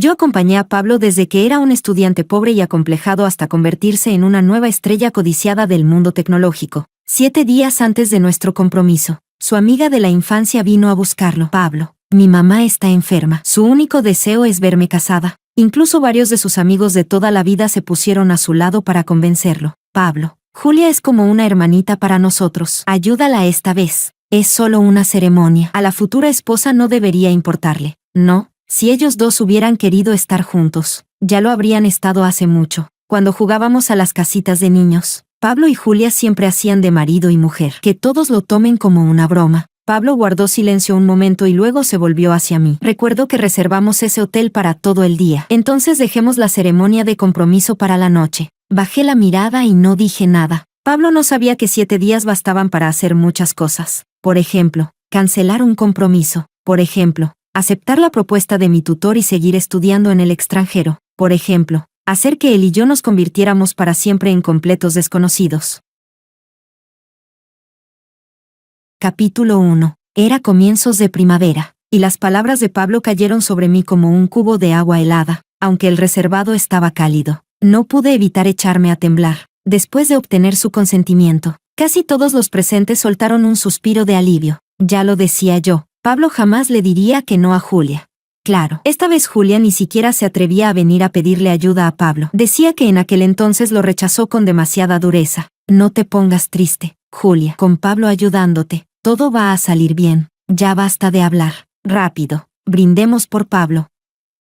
Yo acompañé a Pablo desde que era un estudiante pobre y acomplejado hasta convertirse en una nueva estrella codiciada del mundo tecnológico. 7 días antes de nuestro compromiso, su amiga de la infancia vino a buscarlo. Pablo, mi mamá está enferma. Su único deseo es verme casada. Incluso varios de sus amigos de toda la vida se pusieron a su lado para convencerlo. Pablo, Julia es como una hermanita para nosotros. Ayúdala esta vez. Es solo una ceremonia. A la futura esposa no debería importarle. No. Si ellos dos hubieran querido estar juntos, ya lo habrían estado hace mucho. Cuando jugábamos a las casitas de niños, Pablo y Julia siempre hacían de marido y mujer. Que todos lo tomen como una broma. Pablo guardó silencio un momento y luego se volvió hacia mí. Recuerdo que reservamos ese hotel para todo el día. Entonces dejemos la ceremonia de compromiso para la noche. Bajé la mirada y no dije nada. Pablo no sabía que 7 días bastaban para hacer muchas cosas. Por ejemplo, cancelar un compromiso. Por ejemplo, aceptar la propuesta de mi tutor y seguir estudiando en el extranjero. Por ejemplo, hacer que él y yo nos convirtiéramos para siempre en completos desconocidos. Capítulo 1. Era comienzos de primavera, y las palabras de Pablo cayeron sobre mí como un cubo de agua helada, aunque el reservado estaba cálido. No pude evitar echarme a temblar. Después de obtener su consentimiento, casi todos los presentes soltaron un suspiro de alivio. Ya lo decía yo. Pablo jamás le diría que no a Julia. Claro, esta vez Julia ni siquiera se atrevía a venir a pedirle ayuda a Pablo. Decía que en aquel entonces lo rechazó con demasiada dureza. No te pongas triste, Julia. Con Pablo ayudándote, todo va a salir bien. Ya basta de hablar. Rápido, brindemos por Pablo.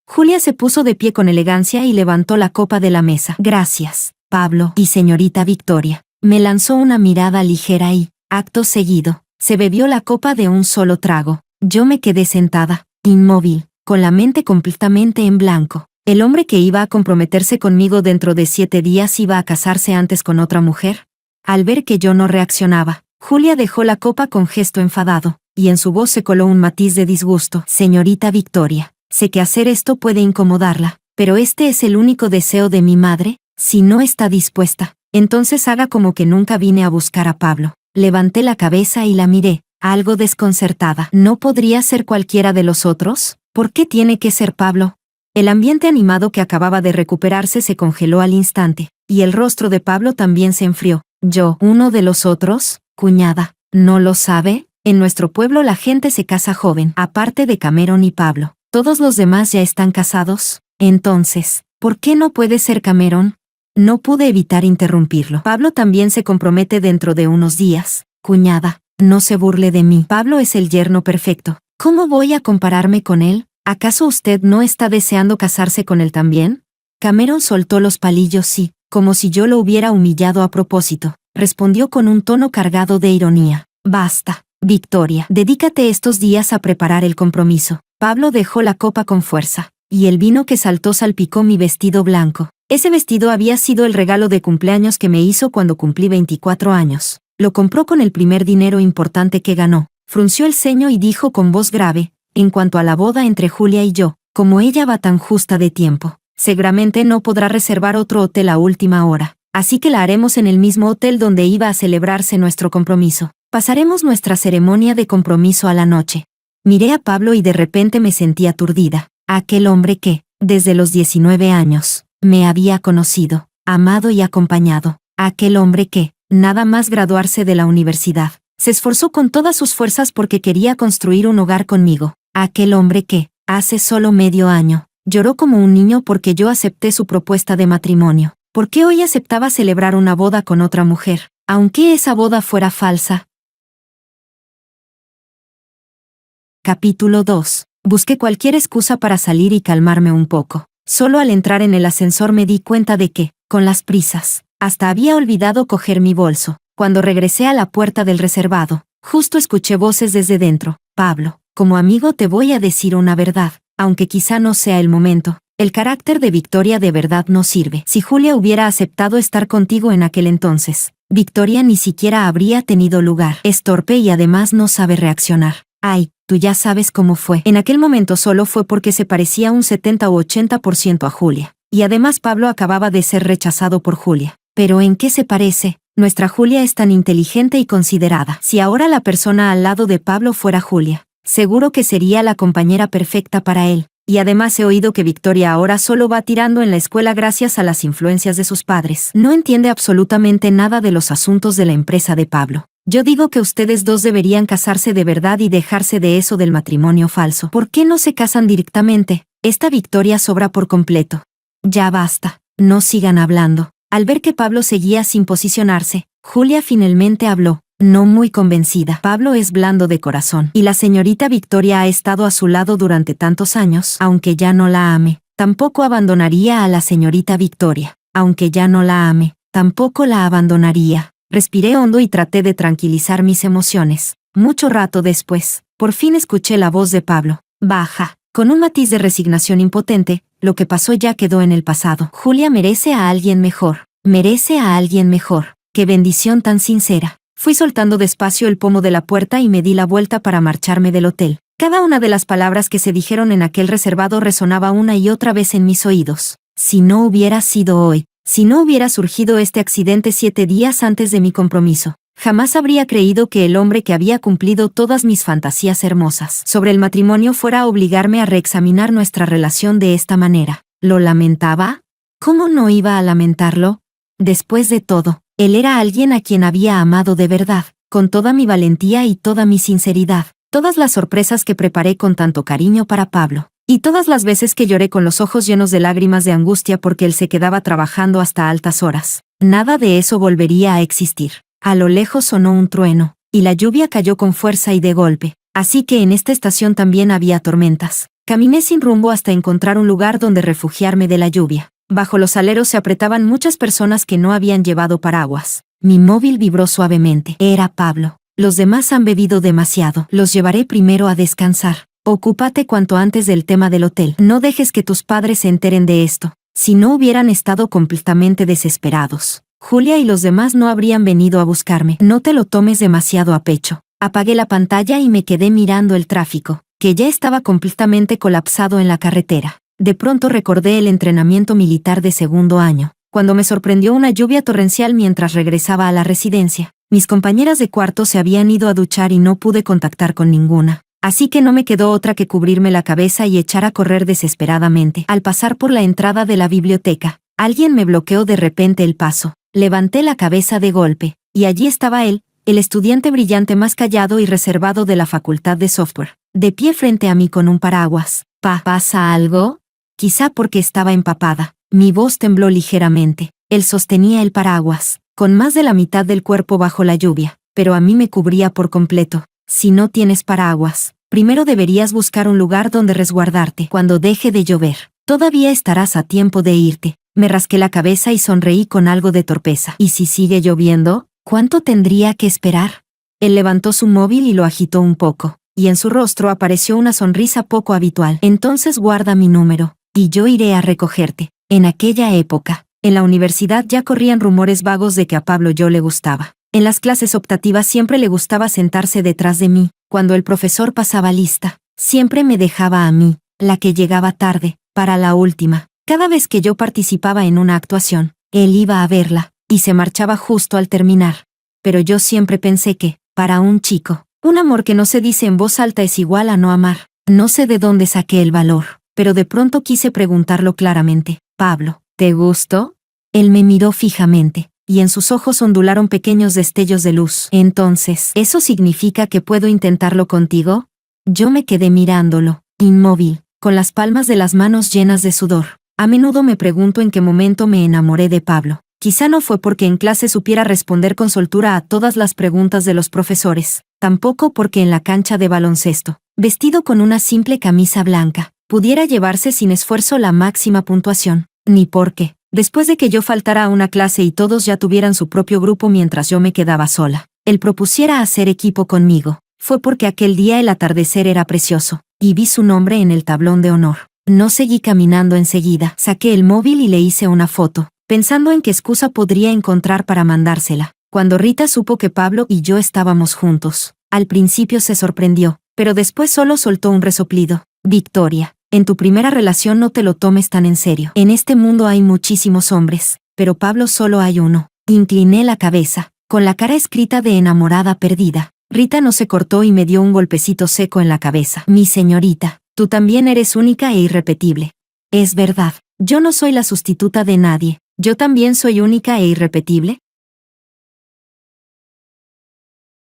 Julia se puso de pie con elegancia y levantó la copa de la mesa. Gracias, Pablo y señorita Victoria. Me lanzó una mirada ligera y, acto seguido, se bebió la copa de un solo trago. Yo me quedé sentada, inmóvil, con la mente completamente en blanco. ¿El hombre que iba a comprometerse conmigo dentro de 7 días iba a casarse antes con otra mujer? Al ver que yo no reaccionaba, Julia dejó la copa con gesto enfadado, y en su voz se coló un matiz de disgusto. Señorita Victoria, sé que hacer esto puede incomodarla, pero este es el único deseo de mi madre. Si no está dispuesta, entonces haga como que nunca vine a buscar a Pablo. Levanté la cabeza y la miré, algo desconcertada. ¿No podría ser cualquiera de los otros? ¿Por qué tiene que ser Pablo? El ambiente animado que acababa de recuperarse se congeló al instante, y el rostro de Pablo también se enfrió. ¿Yo, uno de los otros? Cuñada, ¿no lo sabe? En nuestro pueblo la gente se casa joven, aparte de Cameron y Pablo. ¿Todos los demás ya están casados? Entonces, ¿por qué no puede ser Cameron? No pude evitar interrumpirlo. Pablo también se compromete dentro de unos días. Cuñada, no se burle de mí. Pablo es el yerno perfecto. ¿Cómo voy a compararme con él? ¿Acaso usted no está deseando casarse con él también? Cameron soltó los palillos sí, como si yo lo hubiera humillado a propósito. Respondió con un tono cargado de ironía. Basta, Victoria. Dedícate estos días a preparar el compromiso. Pablo dejó la copa con fuerza, y el vino que saltó salpicó mi vestido blanco. Ese vestido había sido el regalo de cumpleaños que me hizo cuando cumplí 24 años. Lo compró con el primer dinero importante que ganó. Frunció el ceño y dijo con voz grave, en cuanto a la boda entre Julia y yo, como ella va tan justa de tiempo, seguramente no podrá reservar otro hotel a última hora, así que la haremos en el mismo hotel donde iba a celebrarse nuestro compromiso. Pasaremos nuestra ceremonia de compromiso a la noche. Miré a Pablo y de repente me sentí aturdida. Aquel hombre que, desde los 19 años, me había conocido, amado y acompañado. Aquel hombre que, nada más graduarse de la universidad, se esforzó con todas sus fuerzas porque quería construir un hogar conmigo. Aquel hombre que, hace solo medio año, lloró como un niño porque yo acepté su propuesta de matrimonio. Porque hoy aceptaba celebrar una boda con otra mujer, aunque esa boda fuera falsa. Capítulo 2. Busqué cualquier excusa para salir y calmarme un poco. Solo al entrar en el ascensor me di cuenta de que, con las prisas, hasta había olvidado coger mi bolso. Cuando regresé a la puerta del reservado, justo escuché voces desde dentro. Pablo, como amigo te voy a decir una verdad, aunque quizá no sea el momento. El carácter de Victoria de verdad no sirve. Si Julia hubiera aceptado estar contigo en aquel entonces, Victoria ni siquiera habría tenido lugar. Es torpe y además no sabe reaccionar. Ay, tú ya sabes cómo fue. En aquel momento solo fue porque se parecía un 70 u 80% a Julia. Y además Pablo acababa de ser rechazado por Julia. ¿Pero en qué se parece? Nuestra Julia es tan inteligente y considerada. Si ahora la persona al lado de Pablo fuera Julia, seguro que sería la compañera perfecta para él. Y además he oído que Victoria ahora solo va tirando en la escuela gracias a las influencias de sus padres. No entiende absolutamente nada de los asuntos de la empresa de Pablo. Yo digo que ustedes dos deberían casarse de verdad y dejarse de eso del matrimonio falso. ¿Por qué no se casan directamente? Esta Victoria sobra por completo. Ya basta, no sigan hablando. Al ver que Pablo seguía sin posicionarse, Julia finalmente habló, no muy convencida. Pablo es blando de corazón, y la señorita Victoria ha estado a su lado durante tantos años. Aunque ya no la ame, tampoco abandonaría a la señorita Victoria. Aunque ya no la ame, tampoco la abandonaría. Respiré hondo y traté de tranquilizar mis emociones. Mucho rato después, por fin escuché la voz de Pablo, baja, con un matiz de resignación impotente. Lo que pasó ya quedó en el pasado. Julia merece a alguien mejor. Merece a alguien mejor. ¡Qué bendición tan sincera! Fui soltando despacio el pomo de la puerta y me di la vuelta para marcharme del hotel. Cada una de las palabras que se dijeron en aquel reservado resonaba una y otra vez en mis oídos. Si no hubiera sido hoy, si no hubiera surgido este accidente 7 días antes de mi compromiso, jamás habría creído que el hombre que había cumplido todas mis fantasías hermosas sobre el matrimonio fuera a obligarme a reexaminar nuestra relación de esta manera. ¿Lo lamentaba? ¿Cómo no iba a lamentarlo? Después de todo, él era alguien a quien había amado de verdad, con toda mi valentía y toda mi sinceridad. Todas las sorpresas que preparé con tanto cariño para Pablo, y todas las veces que lloré con los ojos llenos de lágrimas de angustia porque él se quedaba trabajando hasta altas horas. Nada de eso volvería a existir. A lo lejos sonó un trueno, y la lluvia cayó con fuerza y de golpe, así que en esta estación también había tormentas. Caminé sin rumbo hasta encontrar un lugar donde refugiarme de la lluvia. Bajo los aleros se apretaban muchas personas que no habían llevado paraguas. Mi móvil vibró suavemente. Era Pablo. Los demás han bebido demasiado. Los llevaré primero a descansar. Ocúpate cuanto antes del tema del hotel. No dejes que tus padres se enteren de esto. Si no hubieran estado completamente desesperados, Julia y los demás no habrían venido a buscarme. No te lo tomes demasiado a pecho. Apagué la pantalla y me quedé mirando el tráfico, que ya estaba completamente colapsado en la carretera. De pronto recordé el entrenamiento militar de segundo año, cuando me sorprendió una lluvia torrencial mientras regresaba a la residencia. Mis compañeras de cuarto se habían ido a duchar y no pude contactar con ninguna. Así que no me quedó otra que cubrirme la cabeza y echar a correr desesperadamente. Al pasar por la entrada de la biblioteca, alguien me bloqueó de repente el paso. Levanté la cabeza de golpe, y allí estaba él, el estudiante brillante más callado y reservado de la facultad de software, de pie frente a mí con un paraguas. ¿Pasa algo? Quizá porque estaba empapada. Mi voz tembló ligeramente. Él sostenía el paraguas, con más de la mitad del cuerpo bajo la lluvia, pero a mí me cubría por completo. Si no tienes paraguas, primero deberías buscar un lugar donde resguardarte. Cuando deje de llover, todavía estarás a tiempo de irte. Me rasqué la cabeza y sonreí con algo de torpeza. ¿Y si sigue lloviendo? ¿Cuánto tendría que esperar? Él levantó su móvil y lo agitó un poco, y en su rostro apareció una sonrisa poco habitual. Entonces guarda mi número, y yo iré a recogerte. En aquella época, en la universidad ya corrían rumores vagos de que a Pablo yo le gustaba. En las clases optativas siempre le gustaba sentarse detrás de mí. Cuando el profesor pasaba lista, siempre me dejaba a mí, la que llegaba tarde, para la última. Cada vez que yo participaba en una actuación, él iba a verla, y se marchaba justo al terminar. Pero yo siempre pensé que, para un chico, un amor que no se dice en voz alta es igual a no amar. No sé de dónde saqué el valor, pero de pronto quise preguntarlo claramente. Pablo, ¿te gustó? Él me miró fijamente, y en sus ojos ondularon pequeños destellos de luz. Entonces, ¿eso significa que puedo intentarlo contigo? Yo me quedé mirándolo, inmóvil, con las palmas de las manos llenas de sudor. A menudo me pregunto en qué momento me enamoré de Pablo. Quizá no fue porque en clase supiera responder con soltura a todas las preguntas de los profesores, tampoco porque en la cancha de baloncesto, vestido con una simple camisa blanca, pudiera llevarse sin esfuerzo la máxima puntuación, ni porque, después de que yo faltara a una clase y todos ya tuvieran su propio grupo mientras yo me quedaba sola, él propusiera hacer equipo conmigo. Fue porque aquel día el atardecer era precioso, y vi su nombre en el tablón de honor. No seguí caminando enseguida. Saqué el móvil y le hice una foto, pensando en qué excusa podría encontrar para mandársela. Cuando Rita supo que Pablo y yo estábamos juntos, al principio se sorprendió, pero después solo soltó un resoplido. Victoria, en tu primera relación no te lo tomes tan en serio. En este mundo hay muchísimos hombres, pero Pablo solo hay uno. Incliné la cabeza, con la cara escrita de enamorada perdida. Rita no se cortó y me dio un golpecito seco en la cabeza. Mi señorita, Tú también eres única e irrepetible. Es verdad, yo no soy la sustituta de nadie. ¿Yo también soy única e irrepetible?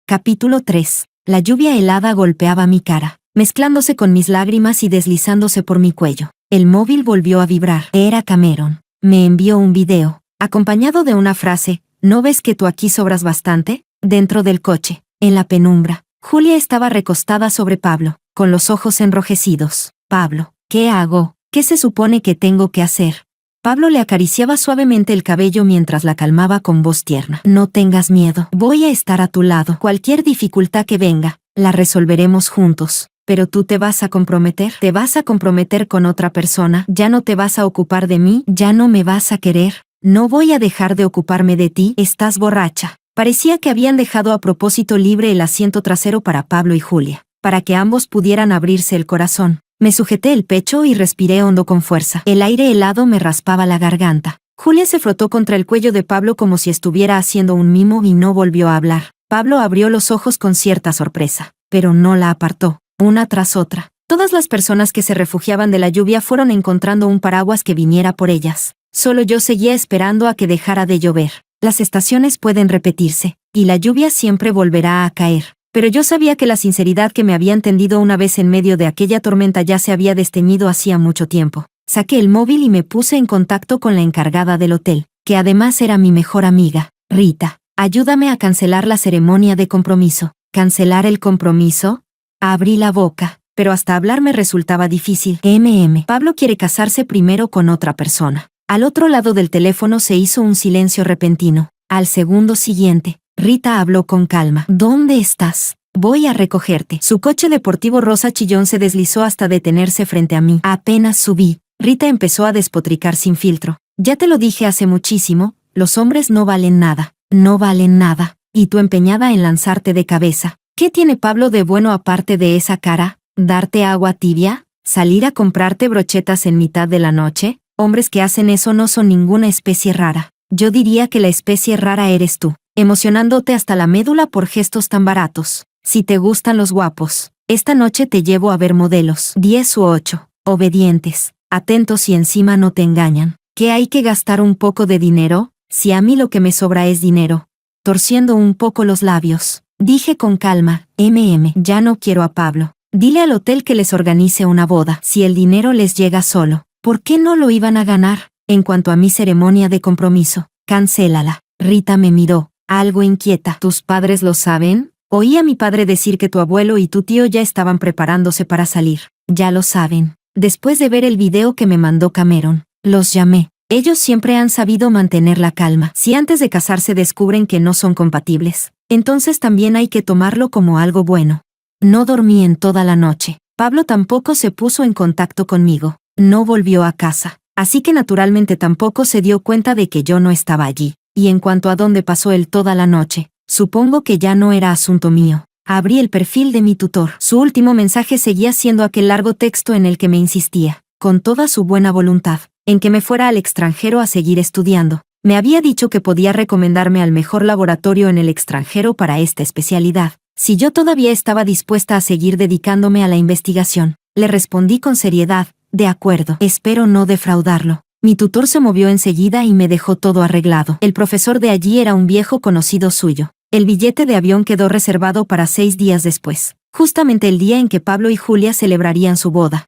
Capítulo 3. La lluvia helada golpeaba mi cara, mezclándose con mis lágrimas y deslizándose por mi cuello. El móvil volvió a vibrar. Era Cameron. Me envió un video, acompañado de una frase: ¿no ves que tú aquí sobras bastante? Dentro del coche, en la penumbra, Julia estaba recostada sobre Pablo, con los ojos enrojecidos. Pablo, ¿qué hago? ¿Qué se supone que tengo que hacer? Pablo le acariciaba suavemente el cabello mientras la calmaba con voz tierna. No tengas miedo, voy a estar a tu lado. Cualquier dificultad que venga, la resolveremos juntos. Pero tú te vas a comprometer. ¿Te vas a comprometer con otra persona? ¿Ya no te vas a ocupar de mí? ¿Ya no me vas a querer? No voy a dejar de ocuparme de ti. Estás borracha. Parecía que habían dejado a propósito libre el asiento trasero para Pablo y Julia, para que ambos pudieran abrirse el corazón. Me sujeté el pecho y respiré hondo con fuerza. El aire helado me raspaba la garganta. Julia se frotó contra el cuello de Pablo como si estuviera haciendo un mimo y no volvió a hablar. Pablo abrió los ojos con cierta sorpresa, pero no la apartó. Una tras otra, todas las personas que se refugiaban de la lluvia fueron encontrando un paraguas que viniera por ellas. Solo yo seguía esperando a que dejara de llover. Las estaciones pueden repetirse, y la lluvia siempre volverá a caer. Pero yo sabía que la sinceridad que me habían tendido una vez en medio de aquella tormenta ya se había desteñido hacía mucho tiempo. Saqué el móvil y me puse en contacto con la encargada del hotel, que además era mi mejor amiga. Rita, ayúdame a cancelar la ceremonia de compromiso. ¿Cancelar el compromiso? Abrí la boca, pero hasta hablar me resultaba difícil. Pablo quiere casarse primero con otra persona. Al otro lado del teléfono se hizo un silencio repentino. Al segundo siguiente, Rita habló con calma. ¿Dónde estás? Voy a recogerte. Su coche deportivo rosa chillón se deslizó hasta detenerse frente a mí. Apenas subí, Rita empezó a despotricar sin filtro. Ya te lo dije hace muchísimo, los hombres no valen nada. No valen nada. Y tú empeñada en lanzarte de cabeza. ¿Qué tiene Pablo de bueno aparte de esa cara? ¿Darte agua tibia? ¿Salir a comprarte brochetas en mitad de la noche? Hombres que hacen eso no son ninguna especie rara. Yo diría que la especie rara eres tú, emocionándote hasta la médula por gestos tan baratos. Si te gustan los guapos, esta noche te llevo a ver modelos, 10 u 8, obedientes, atentos y encima no te engañan. ¿Qué hay que gastar un poco de dinero? Si a mí lo que me sobra es dinero. Torciendo un poco los labios, dije con calma, ya no quiero a Pablo. Dile al hotel que les organice una boda. Si el dinero les llega solo, ¿por qué no lo iban a ganar? En cuanto a mi ceremonia de compromiso, cancélala. Rita me miró, algo inquieta. ¿Tus padres lo saben? Oí a mi padre decir que tu abuelo y tu tío ya estaban preparándose para salir. Ya lo saben. Después de ver el video que me mandó Cameron, los llamé. Ellos siempre han sabido mantener la calma. Si antes de casarse descubren que no son compatibles, entonces también hay que tomarlo como algo bueno. No dormí en toda la noche. Pablo tampoco se puso en contacto conmigo. No volvió a casa. Así que naturalmente tampoco se dio cuenta de que yo no estaba allí. Y en cuanto a dónde pasó él toda la noche, supongo que ya no era asunto mío. Abrí el perfil de mi tutor. Su último mensaje seguía siendo aquel largo texto en el que me insistía, con toda su buena voluntad, en que me fuera al extranjero a seguir estudiando. Me había dicho que podía recomendarme al mejor laboratorio en el extranjero para esta especialidad, si yo todavía estaba dispuesta a seguir dedicándome a la investigación. Le respondí con seriedad, de acuerdo, espero no defraudarlo. Mi tutor se movió enseguida y me dejó todo arreglado. El profesor de allí era un viejo conocido suyo. El billete de avión quedó reservado para 6 días después, justamente el día en que Pablo y Julia celebrarían su boda.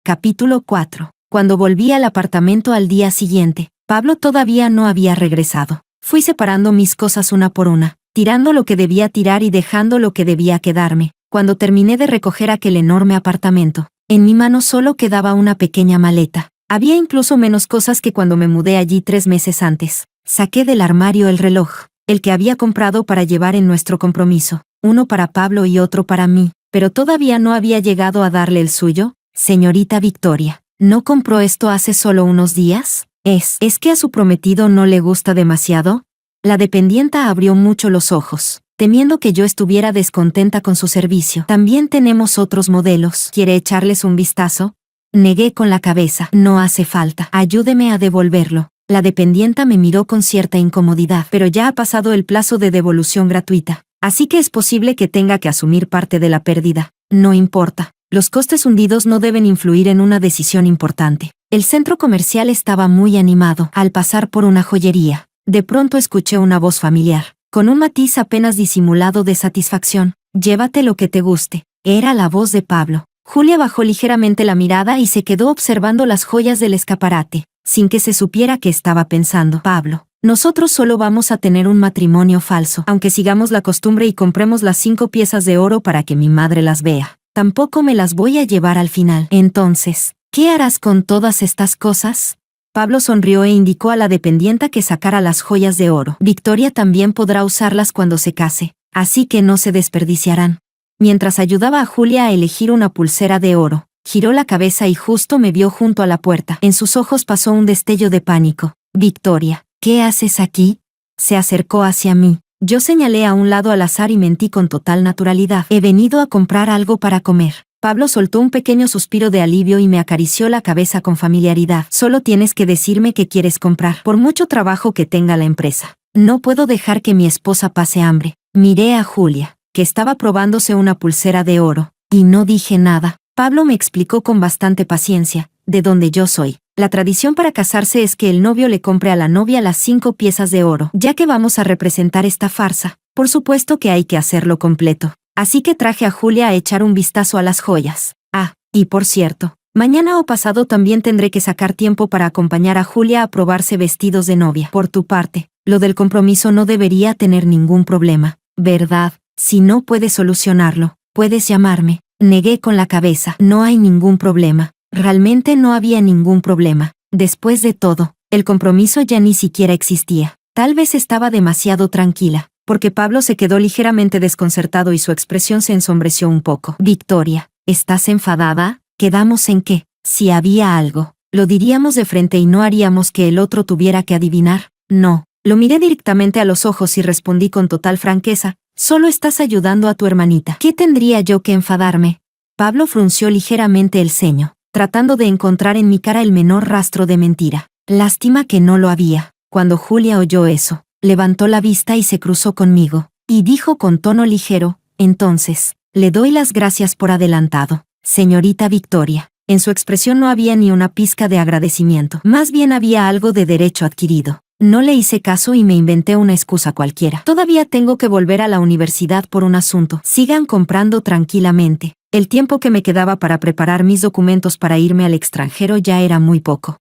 Capítulo 4. Cuando volví al apartamento al día siguiente, Pablo todavía no había regresado. Fui separando mis cosas una por una, tirando lo que debía tirar y dejando lo que debía quedarme. Cuando terminé de recoger aquel enorme apartamento, en mi mano solo quedaba una pequeña maleta. Había incluso menos cosas que cuando me mudé allí 3 meses antes. Saqué del armario el reloj, el que había comprado para llevar en nuestro compromiso, uno para Pablo y otro para mí, pero todavía no había llegado a darle el suyo. Señorita Victoria, ¿no compró esto hace solo unos días? ¿Es que a su prometido no le gusta demasiado? La dependienta abrió mucho los ojos, temiendo que yo estuviera descontenta con su servicio. También tenemos otros modelos. ¿Quiere echarles un vistazo? Negué con la cabeza. No hace falta. Ayúdeme a devolverlo. La dependienta me miró con cierta incomodidad. Pero ya ha pasado el plazo de devolución gratuita. así que es posible que tenga que asumir parte de la pérdida. No importa. Los costes hundidos no deben influir en una decisión importante. El centro comercial estaba muy animado. Al pasar por una joyería, de pronto escuché una voz familiar, con un matiz apenas disimulado de satisfacción. Llévate lo que te guste. Era la voz de Pablo. Julia bajó ligeramente la mirada y se quedó observando las joyas del escaparate, sin que se supiera que estaba pensando. Pablo, nosotros solo vamos a tener un matrimonio falso, aunque sigamos la costumbre y compremos las 5 piezas de oro para que mi madre las vea. Tampoco me las voy a llevar al final. Entonces, ¿qué harás con todas estas cosas? Pablo sonrió e indicó a la dependienta que sacara las joyas de oro. Victoria también podrá usarlas cuando se case, así que no se desperdiciarán. Mientras ayudaba a Julia a elegir una pulsera de oro, giró la cabeza y justo me vio junto a la puerta. En sus ojos pasó un destello de pánico. Victoria, ¿qué haces aquí? Se acercó hacia mí. Yo señalé a un lado al azar y mentí con total naturalidad. He venido a comprar algo para comer. Pablo soltó un pequeño suspiro de alivio y me acarició la cabeza con familiaridad. Solo tienes que decirme qué quieres comprar, por mucho trabajo que tenga la empresa. No puedo dejar que mi esposa pase hambre. Miré a Julia, que estaba probándose una pulsera de oro, y no dije nada. Pablo me explicó con bastante paciencia, de donde yo soy. La tradición para casarse es que el novio le compre a la novia las 5 piezas de oro. Ya que vamos a representar esta farsa, por supuesto que hay que hacerlo completo. Así que traje a Julia a echar un vistazo a las joyas. Ah, y por cierto, mañana o pasado también tendré que sacar tiempo para acompañar a Julia a probarse vestidos de novia. Por tu parte, lo del compromiso no debería tener ningún problema, ¿verdad? Si no puedes solucionarlo, puedes llamarme. Negué con la cabeza. No hay ningún problema. Realmente no había ningún problema. Después de todo, el compromiso ya ni siquiera existía. Tal vez estaba demasiado tranquila, porque Pablo se quedó ligeramente desconcertado y su expresión se ensombreció un poco. Victoria, ¿estás enfadada? ¿Quedamos en que, si había algo, lo diríamos de frente y no haríamos que el otro tuviera que adivinar? No. Lo miré directamente a los ojos y respondí con total franqueza. Solo estás ayudando a tu hermanita. ¿Qué tendría yo que enfadarme? Pablo frunció ligeramente el ceño, tratando de encontrar en mi cara el menor rastro de mentira. Lástima que no lo había. Cuando Julia oyó eso, levantó la vista y se cruzó conmigo, y dijo con tono ligero, entonces, le doy las gracias por adelantado, señorita Victoria. En su expresión no había ni una pizca de agradecimiento, más bien había algo de derecho adquirido. No le hice caso y me inventé una excusa cualquiera. Todavía tengo que volver a la universidad por un asunto. Sigan comprando tranquilamente. El tiempo que me quedaba para preparar mis documentos para irme al extranjero ya era muy poco.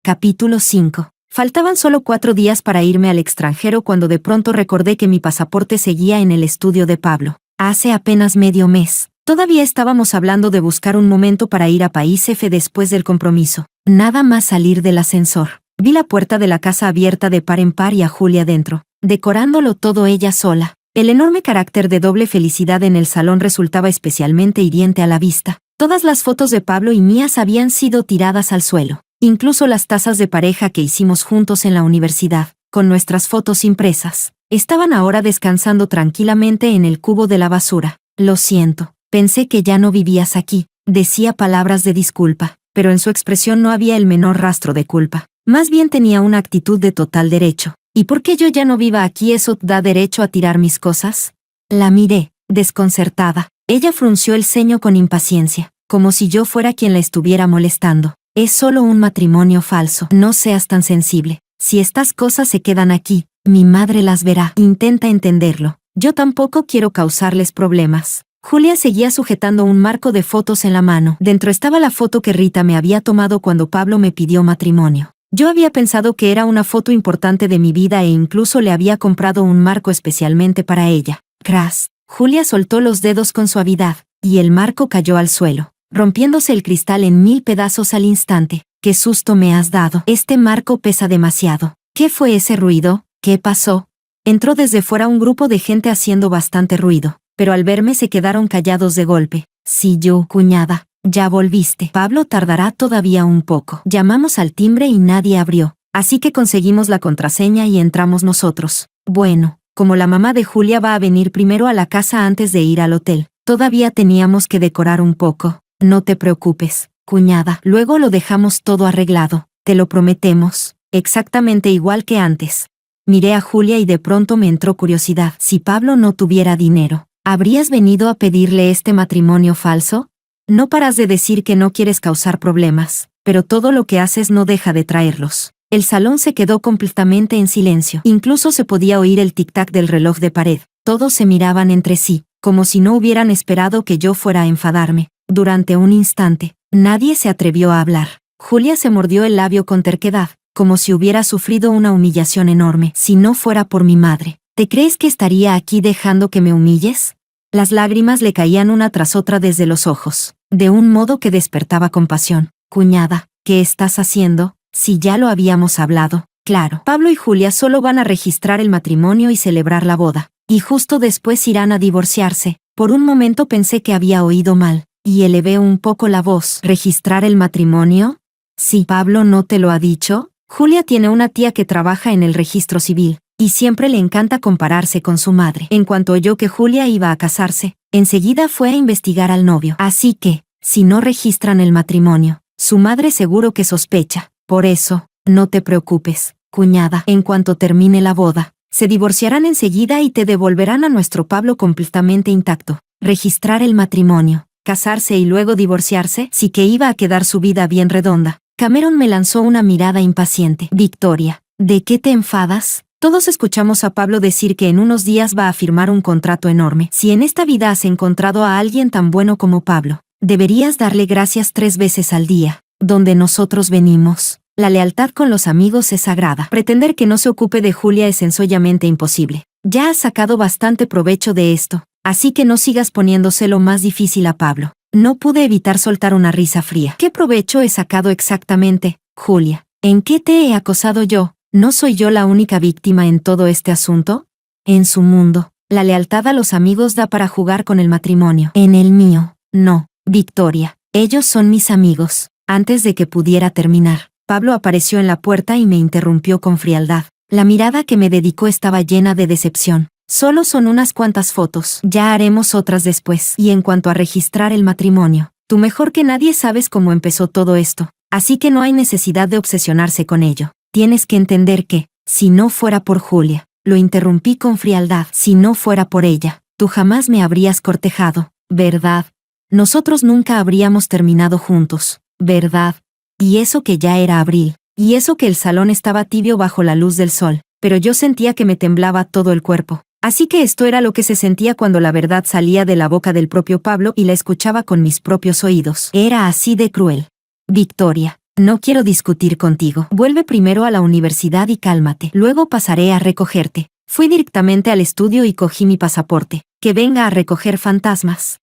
Capítulo 5. Faltaban solo 4 días para irme al extranjero cuando de pronto recordé que mi pasaporte seguía en el estudio de Pablo. Hace apenas medio mes. Todavía estábamos hablando de buscar un momento para ir a País F después del compromiso. Nada más salir del ascensor. Vi la puerta de la casa abierta de par en par y a Julia dentro, decorándolo todo ella sola. El enorme carácter de doble felicidad en el salón resultaba especialmente hiriente a la vista. Todas las fotos de Pablo y mías habían sido tiradas al suelo. Incluso las tazas de pareja que hicimos juntos en la universidad, con nuestras fotos impresas, estaban ahora descansando tranquilamente en el cubo de la basura. Lo siento. Pensé que ya no vivías aquí. Decía palabras de disculpa, pero en su expresión no había el menor rastro de culpa. Más bien tenía una actitud de total derecho. ¿Y por qué yo ya no viva aquí eso da derecho a tirar mis cosas? La miré, desconcertada. Ella frunció el ceño con impaciencia, como si yo fuera quien la estuviera molestando. Es solo un matrimonio falso. No seas tan sensible. Si estas cosas se quedan aquí, mi madre las verá. Intenta entenderlo. Yo tampoco quiero causarles problemas. Julia seguía sujetando un marco de fotos en la mano. Dentro estaba la foto que Rita me había tomado cuando Pablo me pidió matrimonio. Yo había pensado que era una foto importante de mi vida e incluso le había comprado un marco especialmente para ella. Crash. Julia soltó los dedos con suavidad, y el marco cayó al suelo, rompiéndose el cristal en 1000 pedazos al instante. ¡Qué susto me has dado! Este marco pesa demasiado. ¿Qué fue ese ruido? ¿Qué pasó? Entró desde fuera un grupo de gente haciendo bastante ruido, pero al verme se quedaron callados de golpe. Sí, yo, cuñada, ya volviste. Pablo tardará todavía un poco. Llamamos al timbre y nadie abrió, así que conseguimos la contraseña y entramos nosotros. Bueno, como la mamá de Julia va a venir primero a la casa antes de ir al hotel, todavía teníamos que decorar un poco. No te preocupes, cuñada, luego lo dejamos todo arreglado, te lo prometemos, exactamente igual que antes. Miré a Julia y de pronto me entró curiosidad. Si Pablo no tuviera dinero, ¿habrías venido a pedirle este matrimonio falso? No paras de decir que no quieres causar problemas, pero todo lo que haces no deja de traerlos. El salón se quedó completamente en silencio. Incluso se podía oír el tic-tac del reloj de pared. Todos se miraban entre sí, como si no hubieran esperado que yo fuera a enfadarme. Durante un instante, nadie se atrevió a hablar. Julia se mordió el labio con terquedad, como si hubiera sufrido una humillación enorme. Si no fuera por mi madre, ¿te crees que estaría aquí dejando que me humilles? Las lágrimas le caían una tras otra desde los ojos, de un modo que despertaba compasión. Cuñada, ¿qué estás haciendo? Si ya lo habíamos hablado. Claro, Pablo y Julia solo van a registrar el matrimonio y celebrar la boda, y justo después irán a divorciarse. Por un momento pensé que había oído mal, y elevé un poco la voz. ¿Registrar el matrimonio? Sí, ¿Pablo no te lo ha dicho? Julia tiene una tía que trabaja en el registro civil, y siempre le encanta compararse con su madre. En cuanto oyó que Julia iba a casarse, enseguida fue a investigar al novio. Así que, si no registran el matrimonio, su madre seguro que sospecha. Por eso, no te preocupes, cuñada. En cuanto termine la boda, se divorciarán enseguida y te devolverán a nuestro Pablo completamente intacto. Registrar el matrimonio, casarse y luego divorciarse, sí que iba a quedar su vida bien redonda. Cameron me lanzó una mirada impaciente. Victoria, ¿de qué te enfadas? Todos escuchamos a Pablo decir que en unos días va a firmar un contrato enorme. Si en esta vida has encontrado a alguien tan bueno como Pablo, deberías darle gracias 3 veces al día. Donde nosotros venimos, la lealtad con los amigos es sagrada. Pretender que no se ocupe de Julia es sencillamente imposible. Ya has sacado bastante provecho de esto, así que no sigas poniéndoselo más difícil a Pablo. No pude evitar soltar una risa fría. ¿Qué provecho he sacado exactamente, Julia? ¿En qué te he acosado yo? ¿No soy yo la única víctima en todo este asunto? En su mundo, la lealtad a los amigos da para jugar con el matrimonio. En el mío, no, Victoria. Ellos son mis amigos. Antes de que pudiera terminar, Pablo apareció en la puerta y me interrumpió con frialdad. La mirada que me dedicó estaba llena de decepción. Solo son unas cuantas fotos. Ya haremos otras después. Y en cuanto a registrar el matrimonio, tú mejor que nadie sabes cómo empezó todo esto. Así que no hay necesidad de obsesionarse con ello. Tienes que entender que, si no fuera por Julia, lo interrumpí con frialdad. Si no fuera por ella, tú jamás me habrías cortejado, ¿verdad? Nosotros nunca habríamos terminado juntos, ¿verdad? Y eso que ya era abril, y eso que el salón estaba tibio bajo la luz del sol, pero yo sentía que me temblaba todo el cuerpo. Así que esto era lo que se sentía cuando la verdad salía de la boca del propio Pablo y la escuchaba con mis propios oídos. Era así de cruel. Victoria, no quiero discutir contigo. Vuelve primero a la universidad y cálmate. Luego pasaré a recogerte. Fui directamente al estudio y cogí mi pasaporte. Que venga a recoger fantasmas.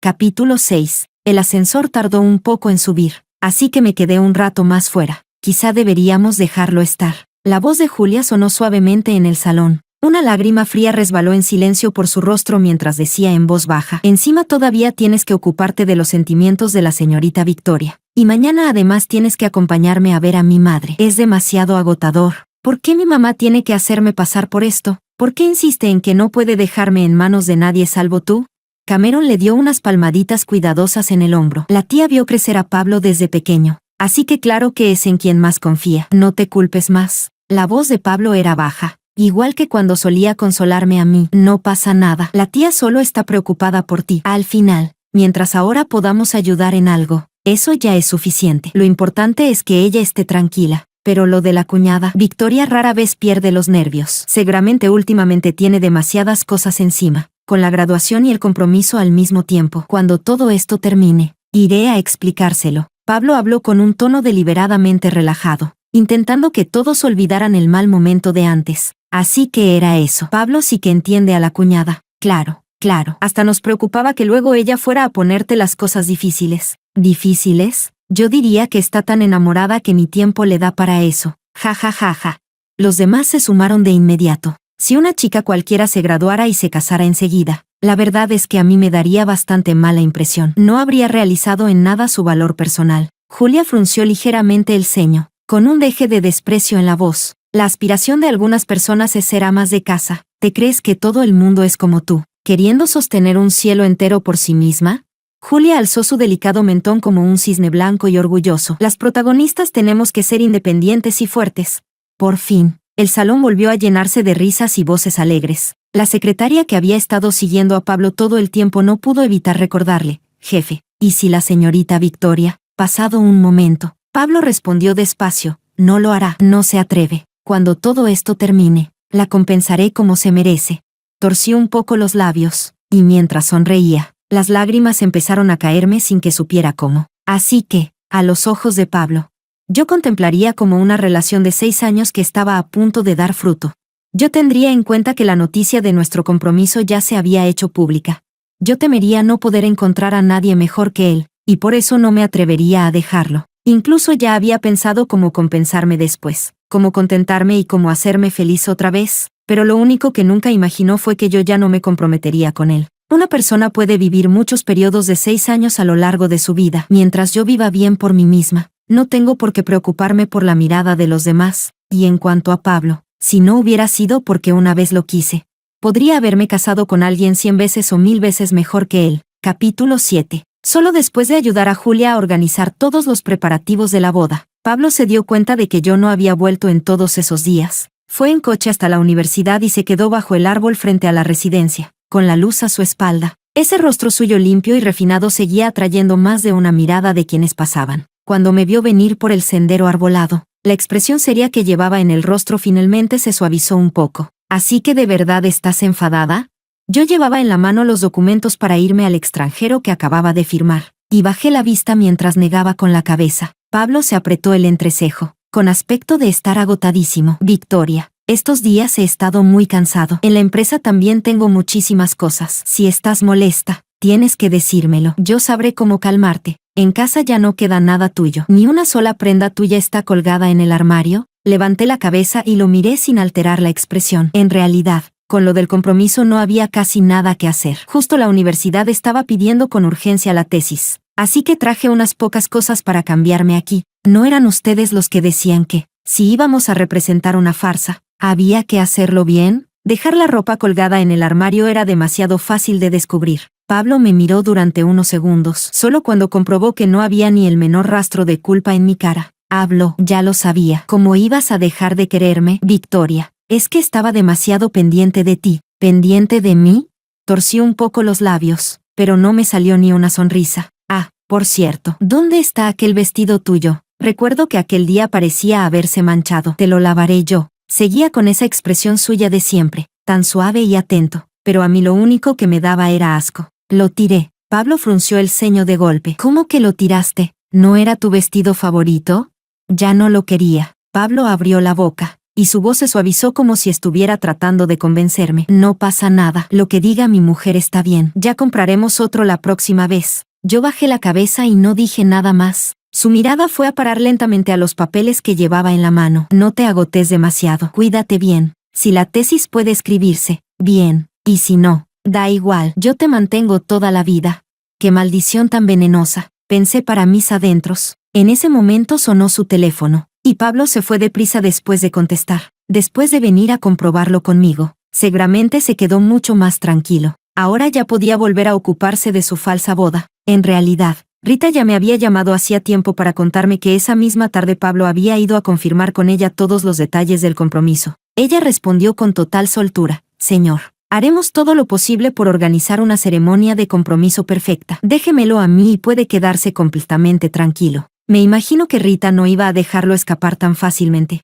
Capítulo 6. El ascensor tardó un poco en subir, así que me quedé un rato más fuera. Quizá deberíamos dejarlo estar. La voz de Julia sonó suavemente en el salón. Una lágrima fría resbaló en silencio por su rostro mientras decía en voz baja: encima todavía tienes que ocuparte de los sentimientos de la señorita Victoria. Y mañana además tienes que acompañarme a ver a mi madre. Es demasiado agotador. ¿Por qué mi mamá tiene que hacerme pasar por esto? ¿Por qué insiste en que no puede dejarme en manos de nadie salvo tú? Cameron le dio unas palmaditas cuidadosas en el hombro. La tía vio crecer a Pablo desde pequeño, así que claro que es en quien más confía. No te culpes más. La voz de Pablo era baja, igual que cuando solía consolarme a mí. No pasa nada. La tía solo está preocupada por ti. Al final, mientras ahora podamos ayudar en algo, eso ya es suficiente. Lo importante es que ella esté tranquila. Pero lo de la cuñada, Victoria rara vez pierde los nervios. Seguramente últimamente tiene demasiadas cosas encima. Con la graduación y el compromiso al mismo tiempo. Cuando todo esto termine, iré a explicárselo. Pablo habló con un tono deliberadamente relajado, intentando que todos olvidaran el mal momento de antes. Así que era eso. Pablo sí que entiende a la cuñada. Claro, claro. Hasta nos preocupaba que luego ella fuera a ponerte las cosas difíciles. ¿Difíciles? Yo diría que está tan enamorada que ni tiempo le da para eso. Ja ja ja ja. Los demás se sumaron de inmediato. Si una chica cualquiera se graduara y se casara enseguida, la verdad es que a mí me daría bastante mala impresión. No habría realizado en nada su valor personal. Julia frunció ligeramente el ceño, con un deje de desprecio en la voz. La aspiración de algunas personas es ser amas de casa. ¿Te crees que todo el mundo es como tú, queriendo sostener un cielo entero por sí misma? Julia alzó su delicado mentón como un cisne blanco y orgulloso. Las protagonistas tenemos que ser independientes y fuertes. Por fin, el salón volvió a llenarse de risas y voces alegres. La secretaria que había estado siguiendo a Pablo todo el tiempo no pudo evitar recordarle: jefe, ¿y si la señorita Victoria? Pasado un momento, Pablo respondió despacio: no lo hará, no se atreve. Cuando todo esto termine, la compensaré como se merece. Torció un poco los labios, y mientras sonreía, las lágrimas empezaron a caerme sin que supiera cómo. Así que, a los ojos de Pablo, yo contemplaría como una relación de 6 años que estaba a punto de dar fruto. Yo tendría en cuenta que la noticia de nuestro compromiso ya se había hecho pública. Yo temería no poder encontrar a nadie mejor que él, y por eso no me atrevería a dejarlo. Incluso ya había pensado cómo compensarme después, cómo contentarme y cómo hacerme feliz otra vez, pero lo único que nunca imaginó fue que yo ya no me comprometería con él. Una persona puede vivir muchos periodos de 6 años a lo largo de su vida. Mientras yo viva bien por mí misma, no tengo por qué preocuparme por la mirada de los demás. Y en cuanto a Pablo, si no hubiera sido porque una vez lo quise, podría haberme casado con alguien 100 veces o 1000 veces mejor que él. Capítulo 7. Solo después de ayudar a Julia a organizar todos los preparativos de la boda, Pablo se dio cuenta de que yo no había vuelto en todos esos días. Fue en coche hasta la universidad y se quedó bajo el árbol frente a la residencia, con la luz a su espalda. Ese rostro suyo limpio y refinado seguía atrayendo más de una mirada de quienes pasaban. Cuando me vio venir por el sendero arbolado, la expresión seria que llevaba en el rostro finalmente se suavizó un poco. ¿Así que de verdad estás enfadada? Yo llevaba en la mano los documentos para irme al extranjero que acababa de firmar, y bajé la vista mientras negaba con la cabeza. Pablo se apretó el entrecejo, con aspecto de estar agotadísimo. Victoria, estos días he estado muy cansado. En la empresa también tengo muchísimas cosas. Si estás molesta, tienes que decírmelo. Yo sabré cómo calmarte. En casa ya no queda nada tuyo. Ni una sola prenda tuya está colgada en el armario. Levanté la cabeza y lo miré sin alterar la expresión. En realidad, con lo del compromiso no había casi nada que hacer. Justo la universidad estaba pidiendo con urgencia la tesis. Así que traje unas pocas cosas para cambiarme aquí. ¿No eran ustedes los que decían que, si íbamos a representar una farsa, había que hacerlo bien? Dejar la ropa colgada en el armario era demasiado fácil de descubrir. Pablo me miró durante unos segundos, solo cuando comprobó que no había ni el menor rastro de culpa en mi cara. Habló: ya lo sabía. ¿Cómo ibas a dejar de quererme, Victoria? Es que estaba demasiado pendiente de ti. ¿Pendiente de mí? Torcí un poco los labios, pero no me salió ni una sonrisa. Ah, por cierto, ¿dónde está aquel vestido tuyo? Recuerdo que aquel día parecía haberse manchado. Te lo lavaré yo. Seguía con esa expresión suya de siempre, tan suave y atento, pero a mí lo único que me daba era asco. Lo tiré. Pablo frunció el ceño de golpe. ¿Cómo que lo tiraste? ¿No era tu vestido favorito? Ya no lo quería. Pablo abrió la boca, y su voz se suavizó como si estuviera tratando de convencerme. No pasa nada. Lo que diga mi mujer está bien. Ya compraremos otro la próxima vez. Yo bajé la cabeza y no dije nada más. Su mirada fue a parar lentamente a los papeles que llevaba en la mano. No te agotes demasiado. Cuídate bien. Si la tesis puede escribirse, bien. Y si no, da igual. Yo te mantengo toda la vida. Qué maldición tan venenosa, pensé para mis adentros. En ese momento sonó su teléfono, y Pablo se fue deprisa después de contestar. Después de venir a comprobarlo conmigo, seguramente se quedó mucho más tranquilo. Ahora ya podía volver a ocuparse de su falsa boda. En realidad, Rita ya me había llamado hacía tiempo para contarme que esa misma tarde Pablo había ido a confirmar con ella todos los detalles del compromiso. Ella respondió con total soltura: señor, haremos todo lo posible por organizar una ceremonia de compromiso perfecta. Déjemelo a mí y puede quedarse completamente tranquilo. Me imagino que Rita no iba a dejarlo escapar tan fácilmente.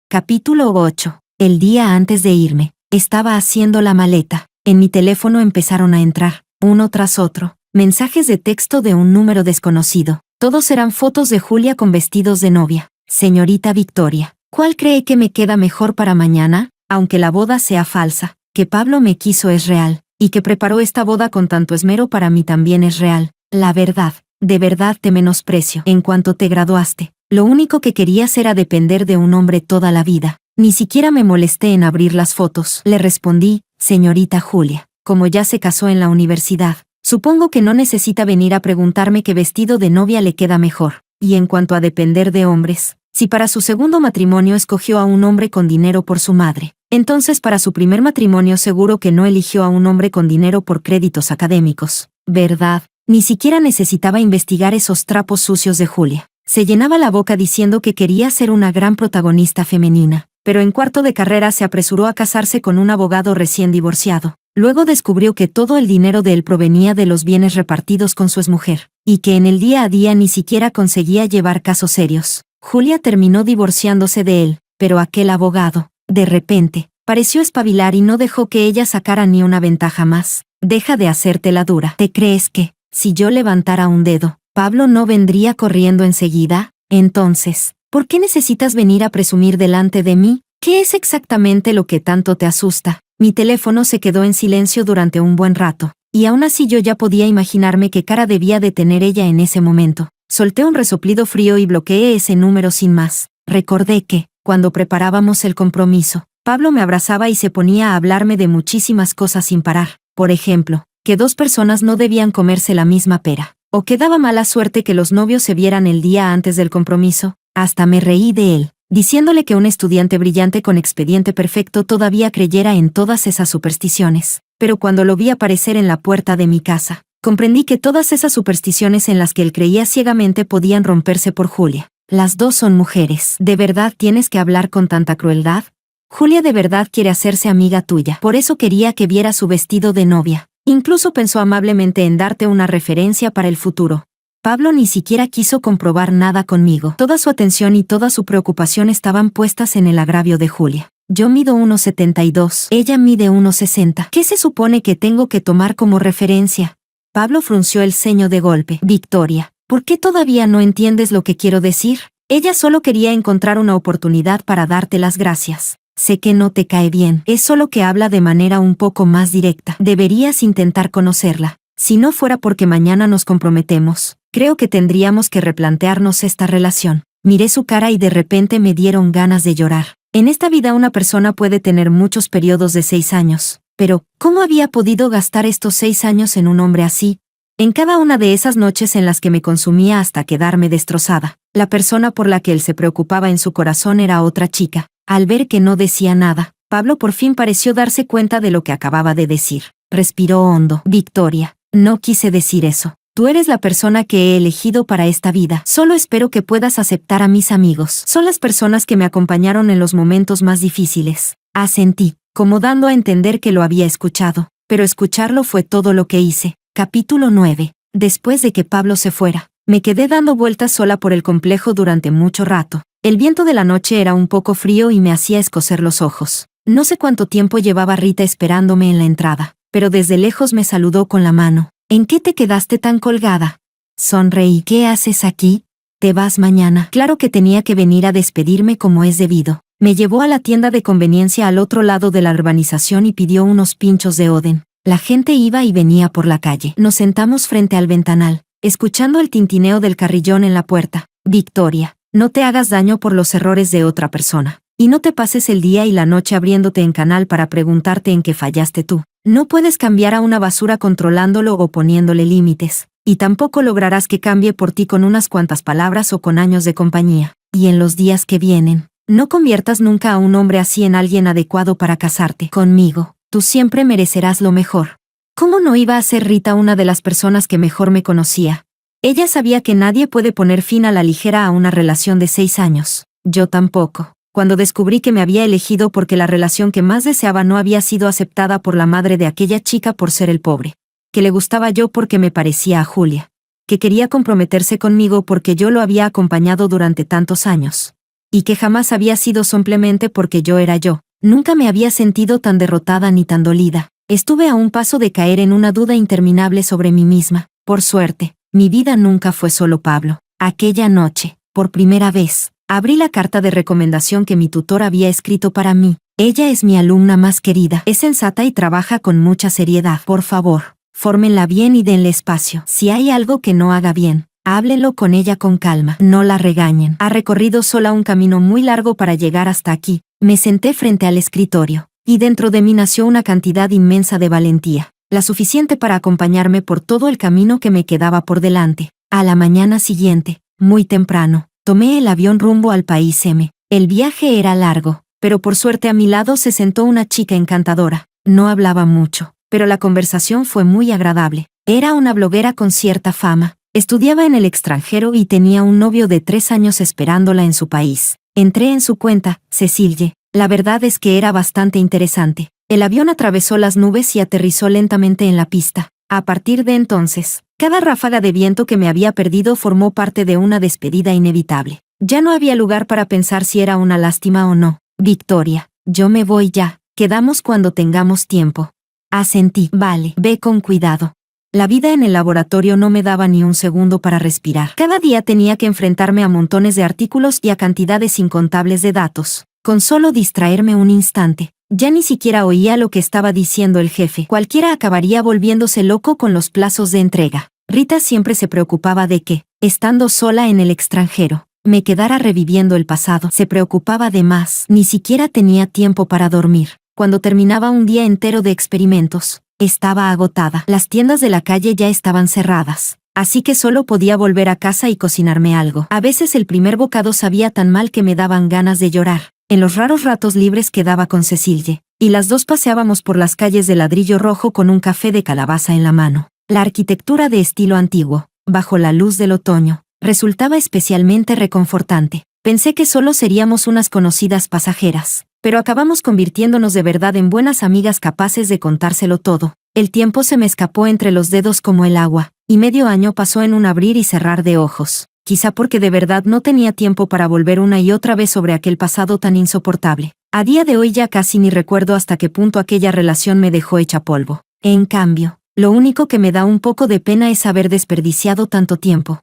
Capítulo 8. El día antes de irme, estaba haciendo la maleta. En mi teléfono empezaron a entrar, uno tras otro, mensajes de texto de un número desconocido. Todos eran fotos de Julia con vestidos de novia. Señorita Victoria, ¿cuál cree que me queda mejor para mañana? Aunque la boda sea falsa, que Pablo me quiso es real, y que preparó esta boda con tanto esmero para mí también es real. La verdad, de verdad te menosprecio. En cuanto te graduaste, lo único que querías era depender de un hombre toda la vida. Ni siquiera me molesté en abrir las fotos. Le respondí: señorita Julia, como ya se casó en la universidad, supongo que no necesita venir a preguntarme qué vestido de novia le queda mejor. Y en cuanto a depender de hombres, si para su segundo matrimonio escogió a un hombre con dinero por su madre, Entonces para su primer matrimonio seguro que no eligió a un hombre con dinero por créditos académicos, ¿verdad? Ni siquiera necesitaba investigar esos trapos sucios de Julia. Se llenaba la boca diciendo que quería ser una gran protagonista femenina, pero en cuarto de carrera se apresuró a casarse con un abogado recién divorciado. Luego descubrió que todo el dinero de él provenía de los bienes repartidos con su exmujer, y que en el día a día ni siquiera conseguía llevar casos serios. Julia terminó divorciándose de él, pero aquel abogado, de repente, pareció espabilar y no dejó que ella sacara ni una ventaja más. Deja de hacerte la dura. ¿Te crees que, si yo levantara un dedo, Pablo no vendría corriendo enseguida? Entonces, ¿por qué necesitas venir a presumir delante de mí? ¿Qué es exactamente lo que tanto te asusta? Mi teléfono se quedó en silencio durante un buen rato, y aún así yo ya podía imaginarme qué cara debía de tener ella en ese momento. Solté un resoplido frío y bloqueé ese número sin más. Recordé que, cuando preparábamos el compromiso, Pablo me abrazaba y se ponía a hablarme de muchísimas cosas sin parar. Por ejemplo, que dos personas no debían comerse la misma pera, o que daba mala suerte que los novios se vieran el día antes del compromiso. Hasta me reí de él, diciéndole que un estudiante brillante con expediente perfecto todavía creyera en todas esas supersticiones. Pero cuando lo vi aparecer en la puerta de mi casa, comprendí que todas esas supersticiones en las que él creía ciegamente podían romperse por Julia. Las dos son mujeres. ¿De verdad tienes que hablar con tanta crueldad? Julia de verdad quiere hacerse amiga tuya. Por eso quería que viera su vestido de novia. Incluso pensó amablemente en darte una referencia para el futuro. Pablo ni siquiera quiso comprobar nada conmigo. Toda su atención y toda su preocupación estaban puestas en el agravio de Julia. Yo mido 1,72. Ella mide 1,60. ¿Qué se supone que tengo que tomar como referencia? Pablo frunció el ceño de golpe. Victoria, ¿por qué todavía no entiendes lo que quiero decir? Ella solo quería encontrar una oportunidad para darte las gracias. Sé que no te cae bien. Es solo que habla de manera un poco más directa. Deberías intentar conocerla. Si no fuera porque mañana nos comprometemos, creo que tendríamos que replantearnos esta relación. Miré su cara y de repente me dieron ganas de llorar. En esta vida una persona puede tener muchos periodos de 6 años, pero ¿cómo había podido gastar estos 6 años en un hombre así? En cada una de esas noches en las que me consumía hasta quedarme destrozada, la persona por la que él se preocupaba en su corazón era otra chica. Al ver que no decía nada, Pablo por fin pareció darse cuenta de lo que acababa de decir. Respiró hondo. Victoria, no quise decir eso. Tú eres la persona que he elegido para esta vida. Solo espero que puedas aceptar a mis amigos. Son las personas que me acompañaron en los momentos más difíciles. Asentí, como dando a entender que lo había escuchado, pero escucharlo fue todo lo que hice. Capítulo 9. Después de que Pablo se fuera, me quedé dando vueltas sola por el complejo durante mucho rato. El viento de la noche era un poco frío y me hacía escocer los ojos. No sé cuánto tiempo llevaba Rita esperándome en la entrada, pero desde lejos me saludó con la mano. ¿En qué te quedaste tan colgada? Sonreí. ¿Qué haces aquí? ¿Te vas mañana? Claro que tenía que venir a despedirme como es debido. Me llevó a la tienda de conveniencia al otro lado de la urbanización y pidió unos pinchos de Oden. La gente iba y venía por la calle. Nos sentamos frente al ventanal, escuchando el tintineo del carrillón en la puerta. Victoria, no te hagas daño por los errores de otra persona. Y no te pases el día y la noche abriéndote en canal para preguntarte en qué fallaste tú. No puedes cambiar a una basura controlándolo o poniéndole límites. Y tampoco lograrás que cambie por ti con unas cuantas palabras o con años de compañía. Y en los días que vienen, no conviertas nunca a un hombre así en alguien adecuado para casarte conmigo. Tú siempre merecerás lo mejor. ¿Cómo no iba a ser Rita una de las personas que mejor me conocía? Ella sabía que nadie puede poner fin a la ligera a una relación de 6 años. Yo tampoco. Cuando descubrí que me había elegido porque la relación que más deseaba no había sido aceptada por la madre de aquella chica por ser el pobre. Que le gustaba yo porque me parecía a Julia. Que quería comprometerse conmigo porque yo lo había acompañado durante tantos años. Y que jamás había sido simplemente porque yo era yo. Nunca me había sentido tan derrotada ni tan dolida. Estuve a un paso de caer en una duda interminable sobre mí misma. Por suerte, mi vida nunca fue solo Pablo. Aquella noche, por primera vez, abrí la carta de recomendación que mi tutor había escrito para mí. Ella es mi alumna más querida. Es sensata y trabaja con mucha seriedad. Por favor, fórmenla bien y denle espacio. Si hay algo que no haga bien, háblenlo con ella con calma. No la regañen. Ha recorrido sola un camino muy largo para llegar hasta aquí. Me senté frente al escritorio, y dentro de mí nació una cantidad inmensa de valentía, la suficiente para acompañarme por todo el camino que me quedaba por delante. A la mañana siguiente, muy temprano, tomé el avión rumbo al país M. El viaje era largo, pero por suerte a mi lado se sentó una chica encantadora. No hablaba mucho, pero la conversación fue muy agradable. Era una bloguera con cierta fama. Estudiaba en el extranjero y tenía un novio de 3 años esperándola en su país. Entré en su cuenta, Cecilie. La verdad es que era bastante interesante. El avión atravesó las nubes y aterrizó lentamente en la pista. A partir de entonces, cada ráfaga de viento que me había perdido formó parte de una despedida inevitable. Ya no había lugar para pensar si era una lástima o no. Victoria, yo me voy ya. Quedamos cuando tengamos tiempo. Asentí. Vale, ve con cuidado. La vida en el laboratorio no me daba ni un segundo para respirar. Cada día tenía que enfrentarme a montones de artículos y a cantidades incontables de datos. Con solo distraerme un instante, ya ni siquiera oía lo que estaba diciendo el jefe. Cualquiera acabaría volviéndose loco con los plazos de entrega. Rita siempre se preocupaba de que, estando sola en el extranjero, me quedara reviviendo el pasado. Se preocupaba de más. Ni siquiera tenía tiempo para dormir. Cuando terminaba un día entero de experimentos, estaba agotada. Las tiendas de la calle ya estaban cerradas, así que solo podía volver a casa y cocinarme algo. A veces el primer bocado sabía tan mal que me daban ganas de llorar. En los raros ratos libres quedaba con Cecilie, y las dos paseábamos por las calles de ladrillo rojo con un café de calabaza en la mano. La arquitectura de estilo antiguo, bajo la luz del otoño, resultaba especialmente reconfortante. Pensé que solo seríamos unas conocidas pasajeras, pero acabamos convirtiéndonos de verdad en buenas amigas capaces de contárselo todo. El tiempo se me escapó entre los dedos como el agua, y medio año pasó en un abrir y cerrar de ojos. Quizá porque de verdad no tenía tiempo para volver una y otra vez sobre aquel pasado tan insoportable. A día de hoy ya casi ni recuerdo hasta qué punto aquella relación me dejó hecha polvo. En cambio, lo único que me da un poco de pena es haber desperdiciado tanto tiempo.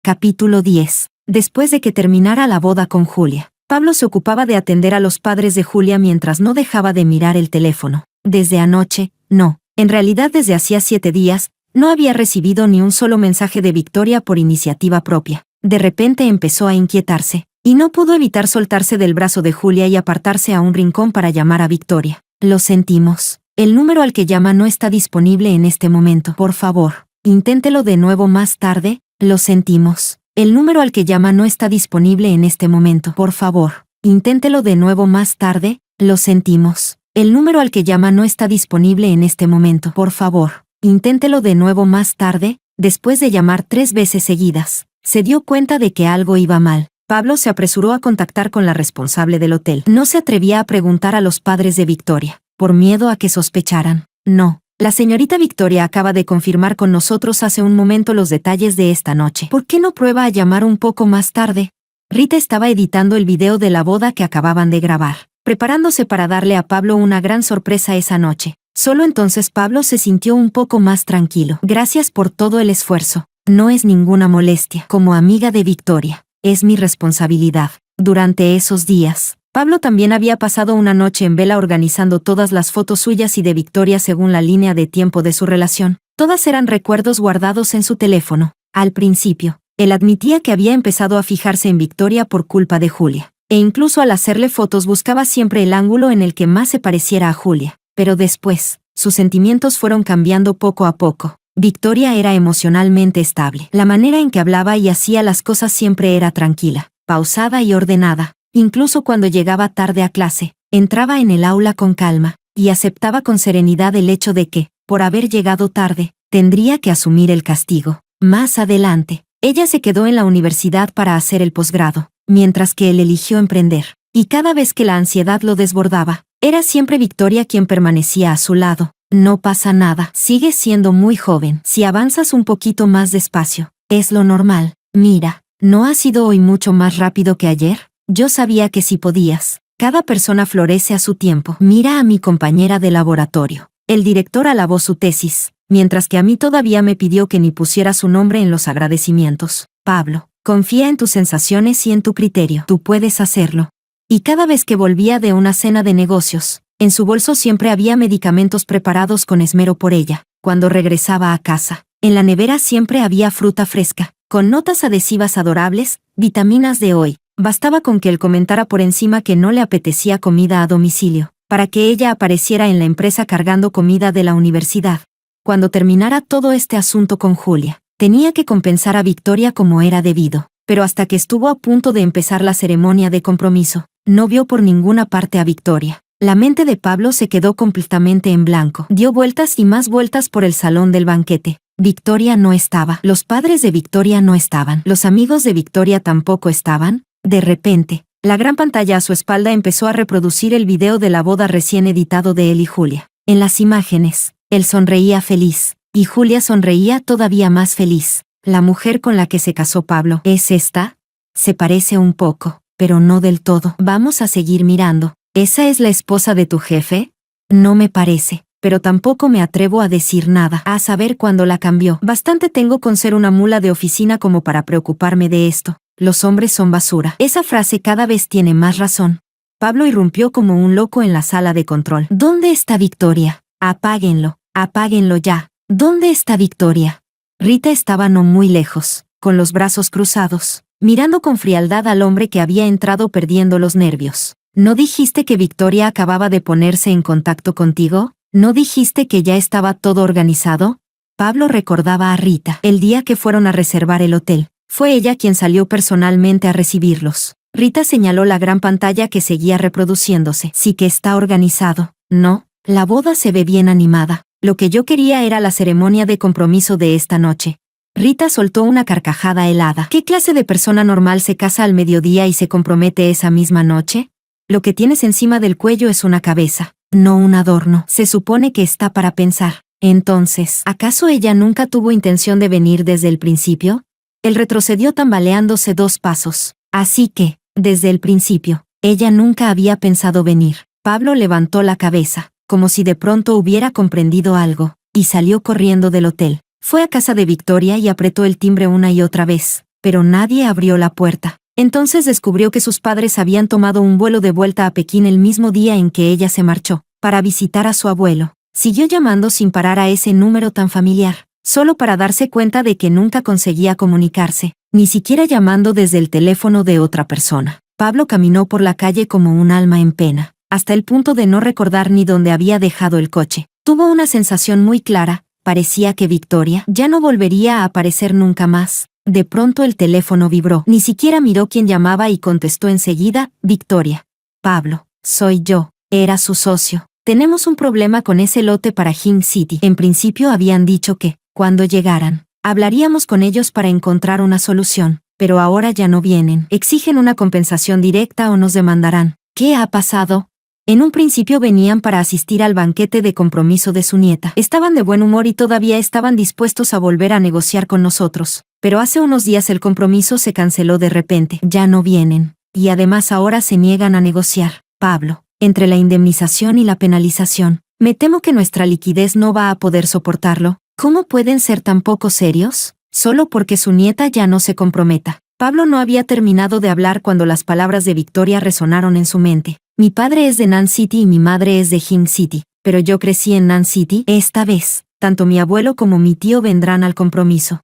Capítulo 10. Después de que terminara la boda con Julia, Pablo se ocupaba de atender a los padres de Julia mientras no dejaba de mirar el teléfono. Desde anoche, no, en realidad desde hacía 7 días, no había recibido ni un solo mensaje de Victoria por iniciativa propia. De repente empezó a inquietarse, y no pudo evitar soltarse del brazo de Julia y apartarse a un rincón para llamar a Victoria. Lo sentimos. El número al que llama no está disponible en este momento. Por favor, inténtelo de nuevo más tarde. Lo sentimos. El número al que llama no está disponible en este momento. Por favor, inténtelo de nuevo más tarde. Lo sentimos. El número al que llama no está disponible en este momento. Por favor, inténtelo de nuevo más tarde. Después de llamar 3 veces seguidas, se dio cuenta de que algo iba mal. Pablo se apresuró a contactar con la responsable del hotel. No se atrevía a preguntar a los padres de Victoria, por miedo a que sospecharan. No. La señorita Victoria acaba de confirmar con nosotros hace un momento los detalles de esta noche. ¿Por qué no prueba a llamar un poco más tarde? Rita estaba editando el video de la boda que acababan de grabar, preparándose para darle a Pablo una gran sorpresa esa noche. Solo entonces Pablo se sintió un poco más tranquilo. Gracias por todo el esfuerzo. No es ninguna molestia. Como amiga de Victoria, es mi responsabilidad. Durante esos días, Pablo también había pasado una noche en vela organizando todas las fotos suyas y de Victoria según la línea de tiempo de su relación. Todas eran recuerdos guardados en su teléfono. Al principio, él admitía que había empezado a fijarse en Victoria por culpa de Julia, e incluso al hacerle fotos buscaba siempre el ángulo en el que más se pareciera a Julia. Pero después, sus sentimientos fueron cambiando poco a poco. Victoria era emocionalmente estable. La manera en que hablaba y hacía las cosas siempre era tranquila, pausada y ordenada. Incluso cuando llegaba tarde a clase, entraba en el aula con calma, y aceptaba con serenidad el hecho de que, por haber llegado tarde, tendría que asumir el castigo. Más adelante, ella se quedó en la universidad para hacer el posgrado, mientras que él eligió emprender. Y cada vez que la ansiedad lo desbordaba, era siempre Victoria quien permanecía a su lado. No pasa nada, sigues siendo muy joven. Si avanzas un poquito más despacio, es lo normal. Mira, ¿no ha sido hoy mucho más rápido que ayer? Yo sabía que si podías. Cada persona florece a su tiempo. Mira a mi compañera de laboratorio. El director alabó su tesis, mientras que a mí todavía me pidió que ni pusiera su nombre en los agradecimientos. Pablo, confía en tus sensaciones y en tu criterio. Tú puedes hacerlo. Y cada vez que volvía de una cena de negocios, en su bolso siempre había medicamentos preparados con esmero por ella. Cuando regresaba a casa, en la nevera siempre había fruta fresca, con notas adhesivas adorables, vitaminas de hoy. Bastaba con que él comentara por encima que no le apetecía comida a domicilio, para que ella apareciera en la empresa cargando comida de la universidad. Cuando terminara todo este asunto con Julia, tenía que compensar a Victoria como era debido. pero hasta que estuvo a punto de empezar la ceremonia de compromiso, no vio por ninguna parte a Victoria. La mente de Pablo se quedó completamente en blanco. Dio vueltas y más vueltas por el salón del banquete. Victoria no estaba. Los padres de Victoria no estaban. Los amigos de Victoria tampoco estaban. De repente, la gran pantalla a su espalda empezó a reproducir el video de la boda recién editado de él y Julia. En las imágenes, él sonreía feliz, y Julia sonreía todavía más feliz. La mujer con la que se casó Pablo, ¿es esta? Se parece un poco, pero no del todo. Vamos a seguir mirando. ¿Esa es la esposa de tu jefe? No me parece, pero tampoco me atrevo a decir nada. A saber cuándo la cambió. Bastante tengo con ser una mula de oficina como para preocuparme de esto. Los hombres son basura. Esa frase cada vez tiene más razón. Pablo irrumpió como un loco en la sala de control. ¿Dónde está Victoria? Apáguenlo. Apáguenlo ya. ¿Dónde está Victoria? Rita estaba no muy lejos, con los brazos cruzados, mirando con frialdad al hombre que había entrado perdiendo los nervios. ¿No dijiste que Victoria acababa de ponerse en contacto contigo? ¿No dijiste que ya estaba todo organizado? Pablo recordaba a Rita el día que fueron a reservar el hotel. Fue ella quien salió personalmente a recibirlos. Rita señaló la gran pantalla que seguía reproduciéndose. Sí que está organizado. No, la boda se ve bien animada. Lo que yo quería era la ceremonia de compromiso de esta noche. Rita soltó una carcajada helada. ¿Qué clase de persona normal se casa al mediodía y se compromete esa misma noche? Lo que tienes encima del cuello es una cabeza, no un adorno. Se supone que está para pensar. Entonces, ¿acaso ella nunca tuvo intención de venir desde el principio? Él retrocedió tambaleándose 2 pasos. Así que, desde el principio, ella nunca había pensado venir. Pablo levantó la cabeza, como si de pronto hubiera comprendido algo, y salió corriendo del hotel. Fue a casa de Victoria y apretó el timbre una y otra vez, pero nadie abrió la puerta. Entonces descubrió que sus padres habían tomado un vuelo de vuelta a Pekín el mismo día en que ella se marchó, para visitar a su abuelo. Siguió llamando sin parar a ese número tan familiar, solo para darse cuenta de que nunca conseguía comunicarse, ni siquiera llamando desde el teléfono de otra persona. Pablo caminó por la calle como un alma en pena, hasta el punto de no recordar ni dónde había dejado el coche. Tuvo una sensación muy clara, parecía que Victoria ya no volvería a aparecer nunca más. De pronto el teléfono vibró. Ni siquiera miró quién llamaba y contestó enseguida, Victoria. Pablo, soy yo. Era su socio. Tenemos un problema con ese lote para Hing City. En principio habían dicho que, cuando llegaran, hablaríamos con ellos para encontrar una solución, pero ahora ya no vienen. Exigen una compensación directa o nos demandarán. ¿Qué ha pasado? En un principio venían para asistir al banquete de compromiso de su nieta. Estaban de buen humor y todavía estaban dispuestos a volver a negociar con nosotros. Pero hace unos días el compromiso se canceló de repente. Ya no vienen. Y además ahora se niegan a negociar. Pablo, entre la indemnización y la penalización, me temo que nuestra liquidez no va a poder soportarlo. ¿Cómo pueden ser tan poco serios? Solo porque su nieta ya no se comprometa. Pablo no había terminado de hablar cuando las palabras de Victoria resonaron en su mente. Mi padre es de Nan City y mi madre es de Hing City, pero yo crecí en Nan City. Esta vez, tanto mi abuelo como mi tío vendrán al compromiso.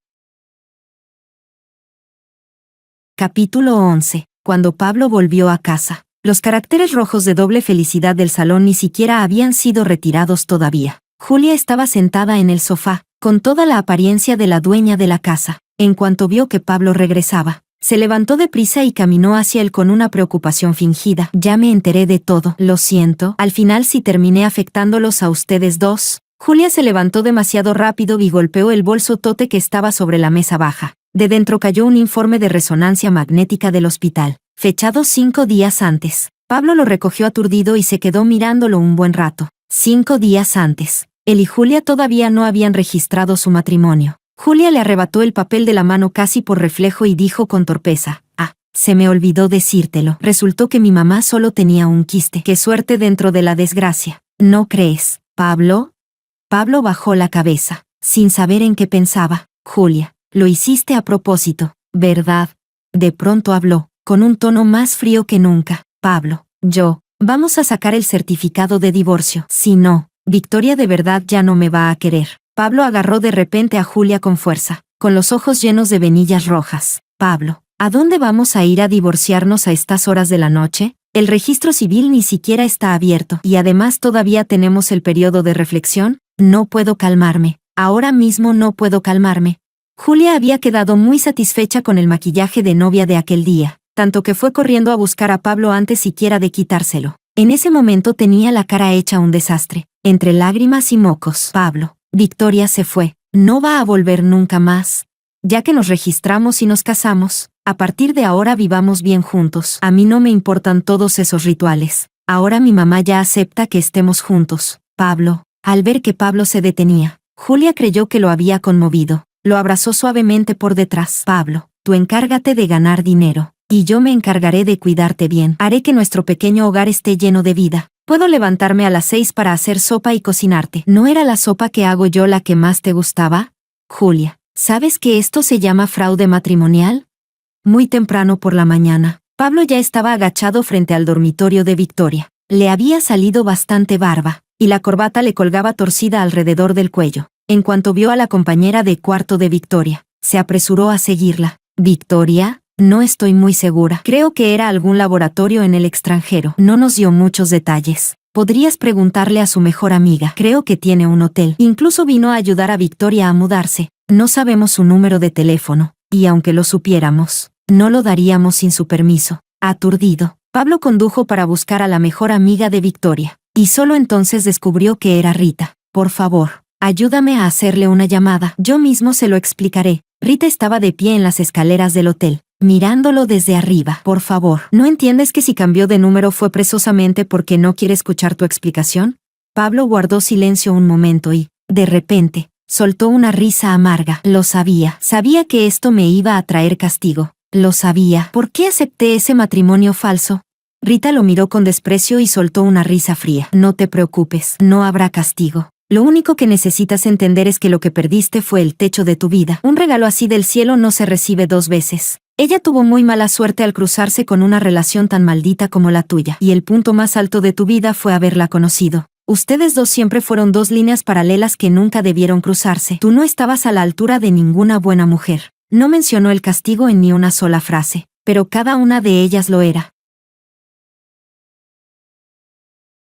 Capítulo 11. Cuando Pablo volvió a casa. Los caracteres rojos de doble felicidad del salón ni siquiera habían sido retirados todavía. Julia estaba sentada en el sofá, con toda la apariencia de la dueña de la casa. En cuanto vio que Pablo regresaba, se levantó deprisa y caminó hacia él con una preocupación fingida. Ya me enteré de todo. Lo siento. Al final sí terminé afectándolos a ustedes dos. Julia se levantó demasiado rápido y golpeó el bolso tote que estaba sobre la mesa baja. De dentro cayó un informe de resonancia magnética del hospital, fechado 5 días antes. Pablo lo recogió aturdido y se quedó mirándolo un buen rato. 5 días antes. Él y Julia todavía no habían registrado su matrimonio. Julia le arrebató el papel de la mano casi por reflejo y dijo con torpeza, se me olvidó decírtelo. Resultó que mi mamá solo tenía un quiste. Qué suerte dentro de la desgracia. ¿No crees, Pablo? Pablo bajó la cabeza, sin saber en qué pensaba. Julia, lo hiciste a propósito, ¿verdad? De pronto habló, con un tono más frío que nunca. Pablo, vamos a sacar el certificado de divorcio. Si no, Victoria de verdad ya no me va a querer. Pablo agarró de repente a Julia con fuerza, con los ojos llenos de venillas rojas. Pablo, ¿a dónde vamos a ir a divorciarnos a estas horas de la noche? El registro civil ni siquiera está abierto, y además todavía tenemos el periodo de reflexión. No puedo calmarme. Ahora mismo no puedo calmarme. Julia había quedado muy satisfecha con el maquillaje de novia de aquel día, tanto que fue corriendo a buscar a Pablo antes siquiera de quitárselo. En ese momento tenía la cara hecha un desastre, entre lágrimas y mocos. Pablo, Victoria se fue, no va a volver nunca más. Ya que nos registramos y nos casamos, a partir de ahora vivamos bien juntos. A mí no me importan todos esos rituales. Ahora mi mamá ya acepta que estemos juntos. Pablo, al ver que Pablo se detenía, Julia creyó que lo había conmovido. Lo abrazó suavemente por detrás. Pablo, tú encárgate de ganar dinero, y yo me encargaré de cuidarte bien. Haré que nuestro pequeño hogar esté lleno de vida. Puedo levantarme a las 6 para hacer sopa y cocinarte. ¿No era la sopa que hago yo la que más te gustaba? Julia, ¿sabes que esto se llama fraude matrimonial? Muy temprano por la mañana, Pablo ya estaba agachado frente al dormitorio de Victoria. Le había salido bastante barba, y la corbata le colgaba torcida alrededor del cuello. En cuanto vio a la compañera de cuarto de Victoria, se apresuró a seguirla. ¿Victoria? No estoy muy segura. Creo que era algún laboratorio en el extranjero. No nos dio muchos detalles. Podrías preguntarle a su mejor amiga. Creo que tiene un hotel. Incluso vino a ayudar a Victoria a mudarse. No sabemos su número de teléfono, y aunque lo supiéramos, no lo daríamos sin su permiso. Aturdido, Pablo condujo para buscar a la mejor amiga de Victoria, y solo entonces descubrió que era Rita. Por favor, ayúdame a hacerle una llamada. Yo mismo se lo explicaré. Rita estaba de pie en las escaleras del hotel, mirándolo desde arriba. Por favor, ¿no entiendes que si cambió de número fue precisamente porque no quiere escuchar tu explicación? Pablo guardó silencio un momento y, de repente, soltó una risa amarga. Lo sabía. Sabía que esto me iba a traer castigo. Lo sabía. ¿Por qué acepté ese matrimonio falso? Rita lo miró con desprecio y soltó una risa fría. No te preocupes, no habrá castigo. Lo único que necesitas entender es que lo que perdiste fue el techo de tu vida. Un regalo así del cielo no se recibe 2 veces. Ella tuvo muy mala suerte al cruzarse con una relación tan maldita como la tuya, y el punto más alto de tu vida fue haberla conocido. Ustedes dos siempre fueron 2 líneas paralelas que nunca debieron cruzarse. Tú no estabas a la altura de ninguna buena mujer. No mencionó el castigo en ni una sola frase, pero cada una de ellas lo era.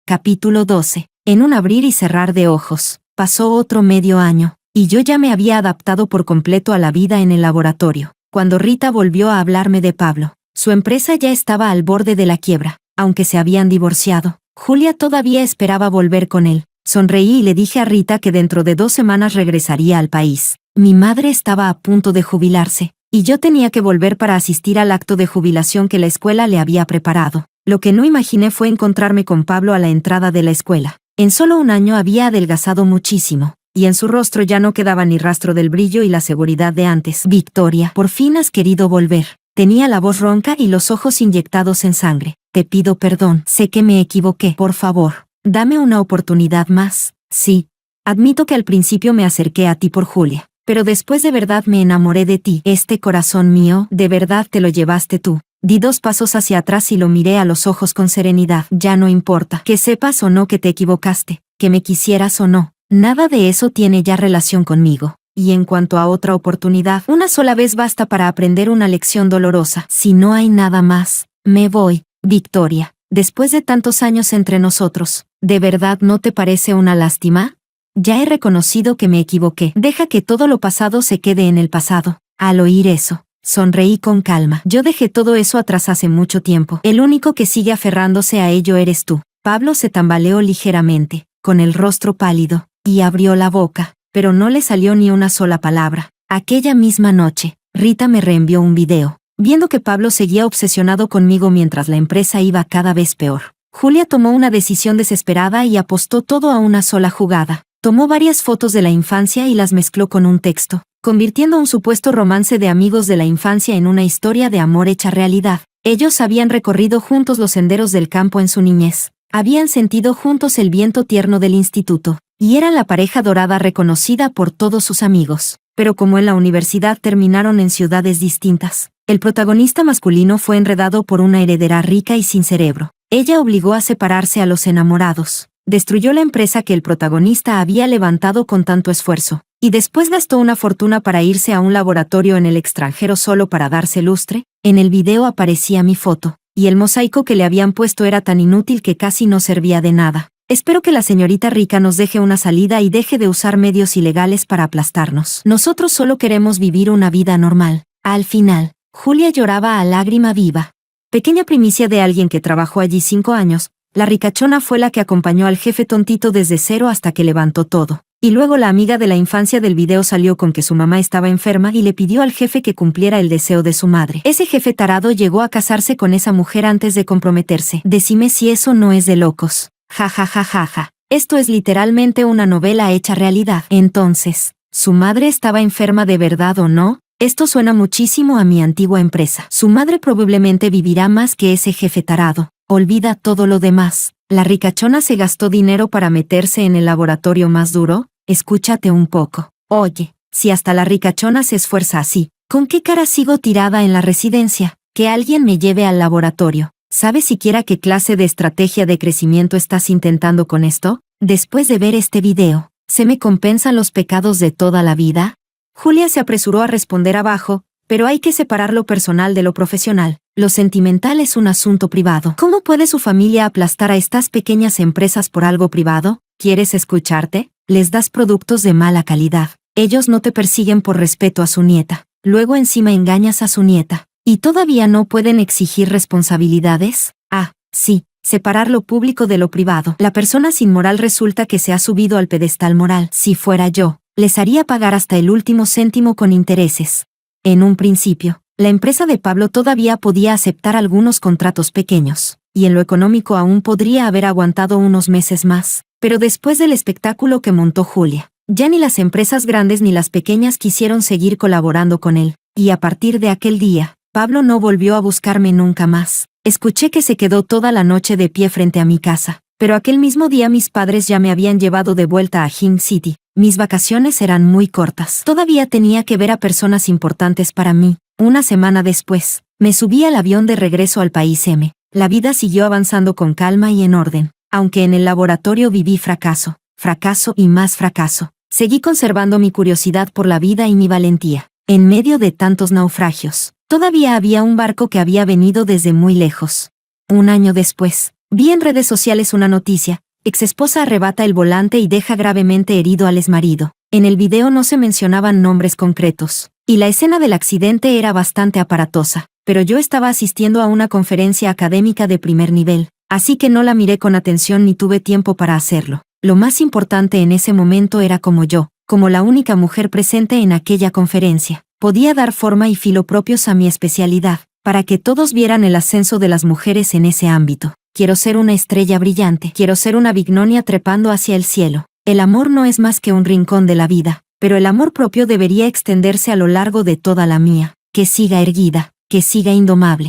Capítulo 12. En un abrir y cerrar de ojos, pasó otro medio año, y yo ya me había adaptado por completo a la vida en el laboratorio. Cuando Rita volvió a hablarme de Pablo, su empresa ya estaba al borde de la quiebra, aunque se habían divorciado. Julia todavía esperaba volver con él. Sonreí y le dije a Rita que dentro de 2 semanas regresaría al país. Mi madre estaba a punto de jubilarse, y yo tenía que volver para asistir al acto de jubilación que la escuela le había preparado. Lo que no imaginé fue encontrarme con Pablo a la entrada de la escuela. En solo un año había adelgazado muchísimo, y en su rostro ya no quedaba ni rastro del brillo y la seguridad de antes. Victoria, por fin has querido volver. Tenía la voz ronca y los ojos inyectados en sangre. Te pido perdón, sé que me equivoqué. Por favor, dame una oportunidad más. Sí, admito que al principio me acerqué a ti por Julia, pero después de verdad me enamoré de ti. Este corazón mío, de verdad te lo llevaste tú. Di 2 pasos hacia atrás y lo miré a los ojos con serenidad. Ya no importa, que sepas o no que te equivocaste, que me quisieras o no, nada de eso tiene ya relación conmigo. Y en cuanto a otra oportunidad, una sola vez basta para aprender una lección dolorosa. Si no hay nada más, me voy. Victoria, después de tantos años entre nosotros, ¿de verdad no te parece una lástima? Ya he reconocido que me equivoqué. Deja que todo lo pasado se quede en el pasado. Al oír eso, sonreí con calma. Yo dejé todo eso atrás hace mucho tiempo. El único que sigue aferrándose a ello eres tú. Pablo se tambaleó ligeramente, con el rostro pálido, y abrió la boca, pero no le salió ni una sola palabra. Aquella misma noche, Rita me reenvió un video. Viendo que Pablo seguía obsesionado conmigo mientras la empresa iba cada vez peor, Julia tomó una decisión desesperada y apostó todo a una sola jugada. Tomó varias fotos de la infancia y las mezcló con un texto, convirtiendo un supuesto romance de amigos de la infancia en una historia de amor hecha realidad. Ellos habían recorrido juntos los senderos del campo en su niñez, habían sentido juntos el viento tierno del instituto, y eran la pareja dorada reconocida por todos sus amigos. Pero como en la universidad terminaron en ciudades distintas, el protagonista masculino fue enredado por una heredera rica y sin cerebro. Ella obligó a separarse a los enamorados, destruyó la empresa que el protagonista había levantado con tanto esfuerzo, y después gastó una fortuna para irse a un laboratorio en el extranjero solo para darse lustre. En el video aparecía mi foto, y el mosaico que le habían puesto era tan inútil que casi no servía de nada. Espero que la señorita rica nos deje una salida y deje de usar medios ilegales para aplastarnos. Nosotros solo queremos vivir una vida normal. Al final, Julia lloraba a lágrima viva. Pequeña primicia de alguien que trabajó allí 5 años, la ricachona fue la que acompañó al jefe tontito desde cero hasta que levantó todo. Y luego la amiga de la infancia del video salió con que su mamá estaba enferma y le pidió al jefe que cumpliera el deseo de su madre. Ese jefe tarado llegó a casarse con esa mujer antes de comprometerse. Decime si eso no es de locos. Ja ja ja ja ja. Esto es literalmente una novela hecha realidad. Entonces, ¿su madre estaba enferma de verdad o no? Esto suena muchísimo a mi antigua empresa. Su madre probablemente vivirá más que ese jefe tarado. Olvida todo lo demás. ¿La ricachona se gastó dinero para meterse en el laboratorio más duro? Escúchate un poco. Oye, si hasta la ricachona se esfuerza así, ¿con qué cara sigo tirada en la residencia? Que alguien me lleve al laboratorio. ¿Sabes siquiera qué clase de estrategia de crecimiento estás intentando con esto? Después de ver este video, ¿se me compensan los pecados de toda la vida? Julia se apresuró a responder abajo, pero hay que separar lo personal de lo profesional. Lo sentimental es un asunto privado. ¿Cómo puede su familia aplastar a estas pequeñas empresas por algo privado? ¿Quieres escucharte? Les das productos de mala calidad. Ellos no te persiguen por respeto a su nieta. Luego encima engañas a su nieta. ¿Y todavía no pueden exigir responsabilidades? Ah, sí, separar lo público de lo privado. La persona sin moral resulta que se ha subido al pedestal moral. Si fuera yo, les haría pagar hasta el último céntimo con intereses. En un principio, la empresa de Pablo todavía podía aceptar algunos contratos pequeños, y en lo económico aún podría haber aguantado unos meses más. Pero después del espectáculo que montó Julia, ya ni las empresas grandes ni las pequeñas quisieron seguir colaborando con él, y a partir de aquel día, Pablo no volvió a buscarme nunca más. Escuché que se quedó toda la noche de pie frente a mi casa, pero aquel mismo día mis padres ya me habían llevado de vuelta a Hink City. Mis vacaciones eran muy cortas. Todavía tenía que ver a personas importantes para mí. Una semana después, me subí al avión de regreso al país M. La vida siguió avanzando con calma y en orden. Aunque en el laboratorio viví fracaso, fracaso y más fracaso, seguí conservando mi curiosidad por la vida y mi valentía. En medio de tantos naufragios, todavía había un barco que había venido desde muy lejos. Un año después, vi en redes sociales una noticia: exesposa arrebata el volante y deja gravemente herido al exmarido. En el video no se mencionaban nombres concretos, y la escena del accidente era bastante aparatosa, pero yo estaba asistiendo a una conferencia académica de primer nivel, así que no la miré con atención ni tuve tiempo para hacerlo. Lo más importante en ese momento era como yo, como la única mujer presente en aquella conferencia, podía dar forma y filo propios a mi especialidad, para que todos vieran el ascenso de las mujeres en ese ámbito. Quiero ser una estrella brillante, quiero ser una bignonia trepando hacia el cielo. El amor no es más que un rincón de la vida, pero el amor propio debería extenderse a lo largo de toda la mía, que siga erguida, que siga indomable.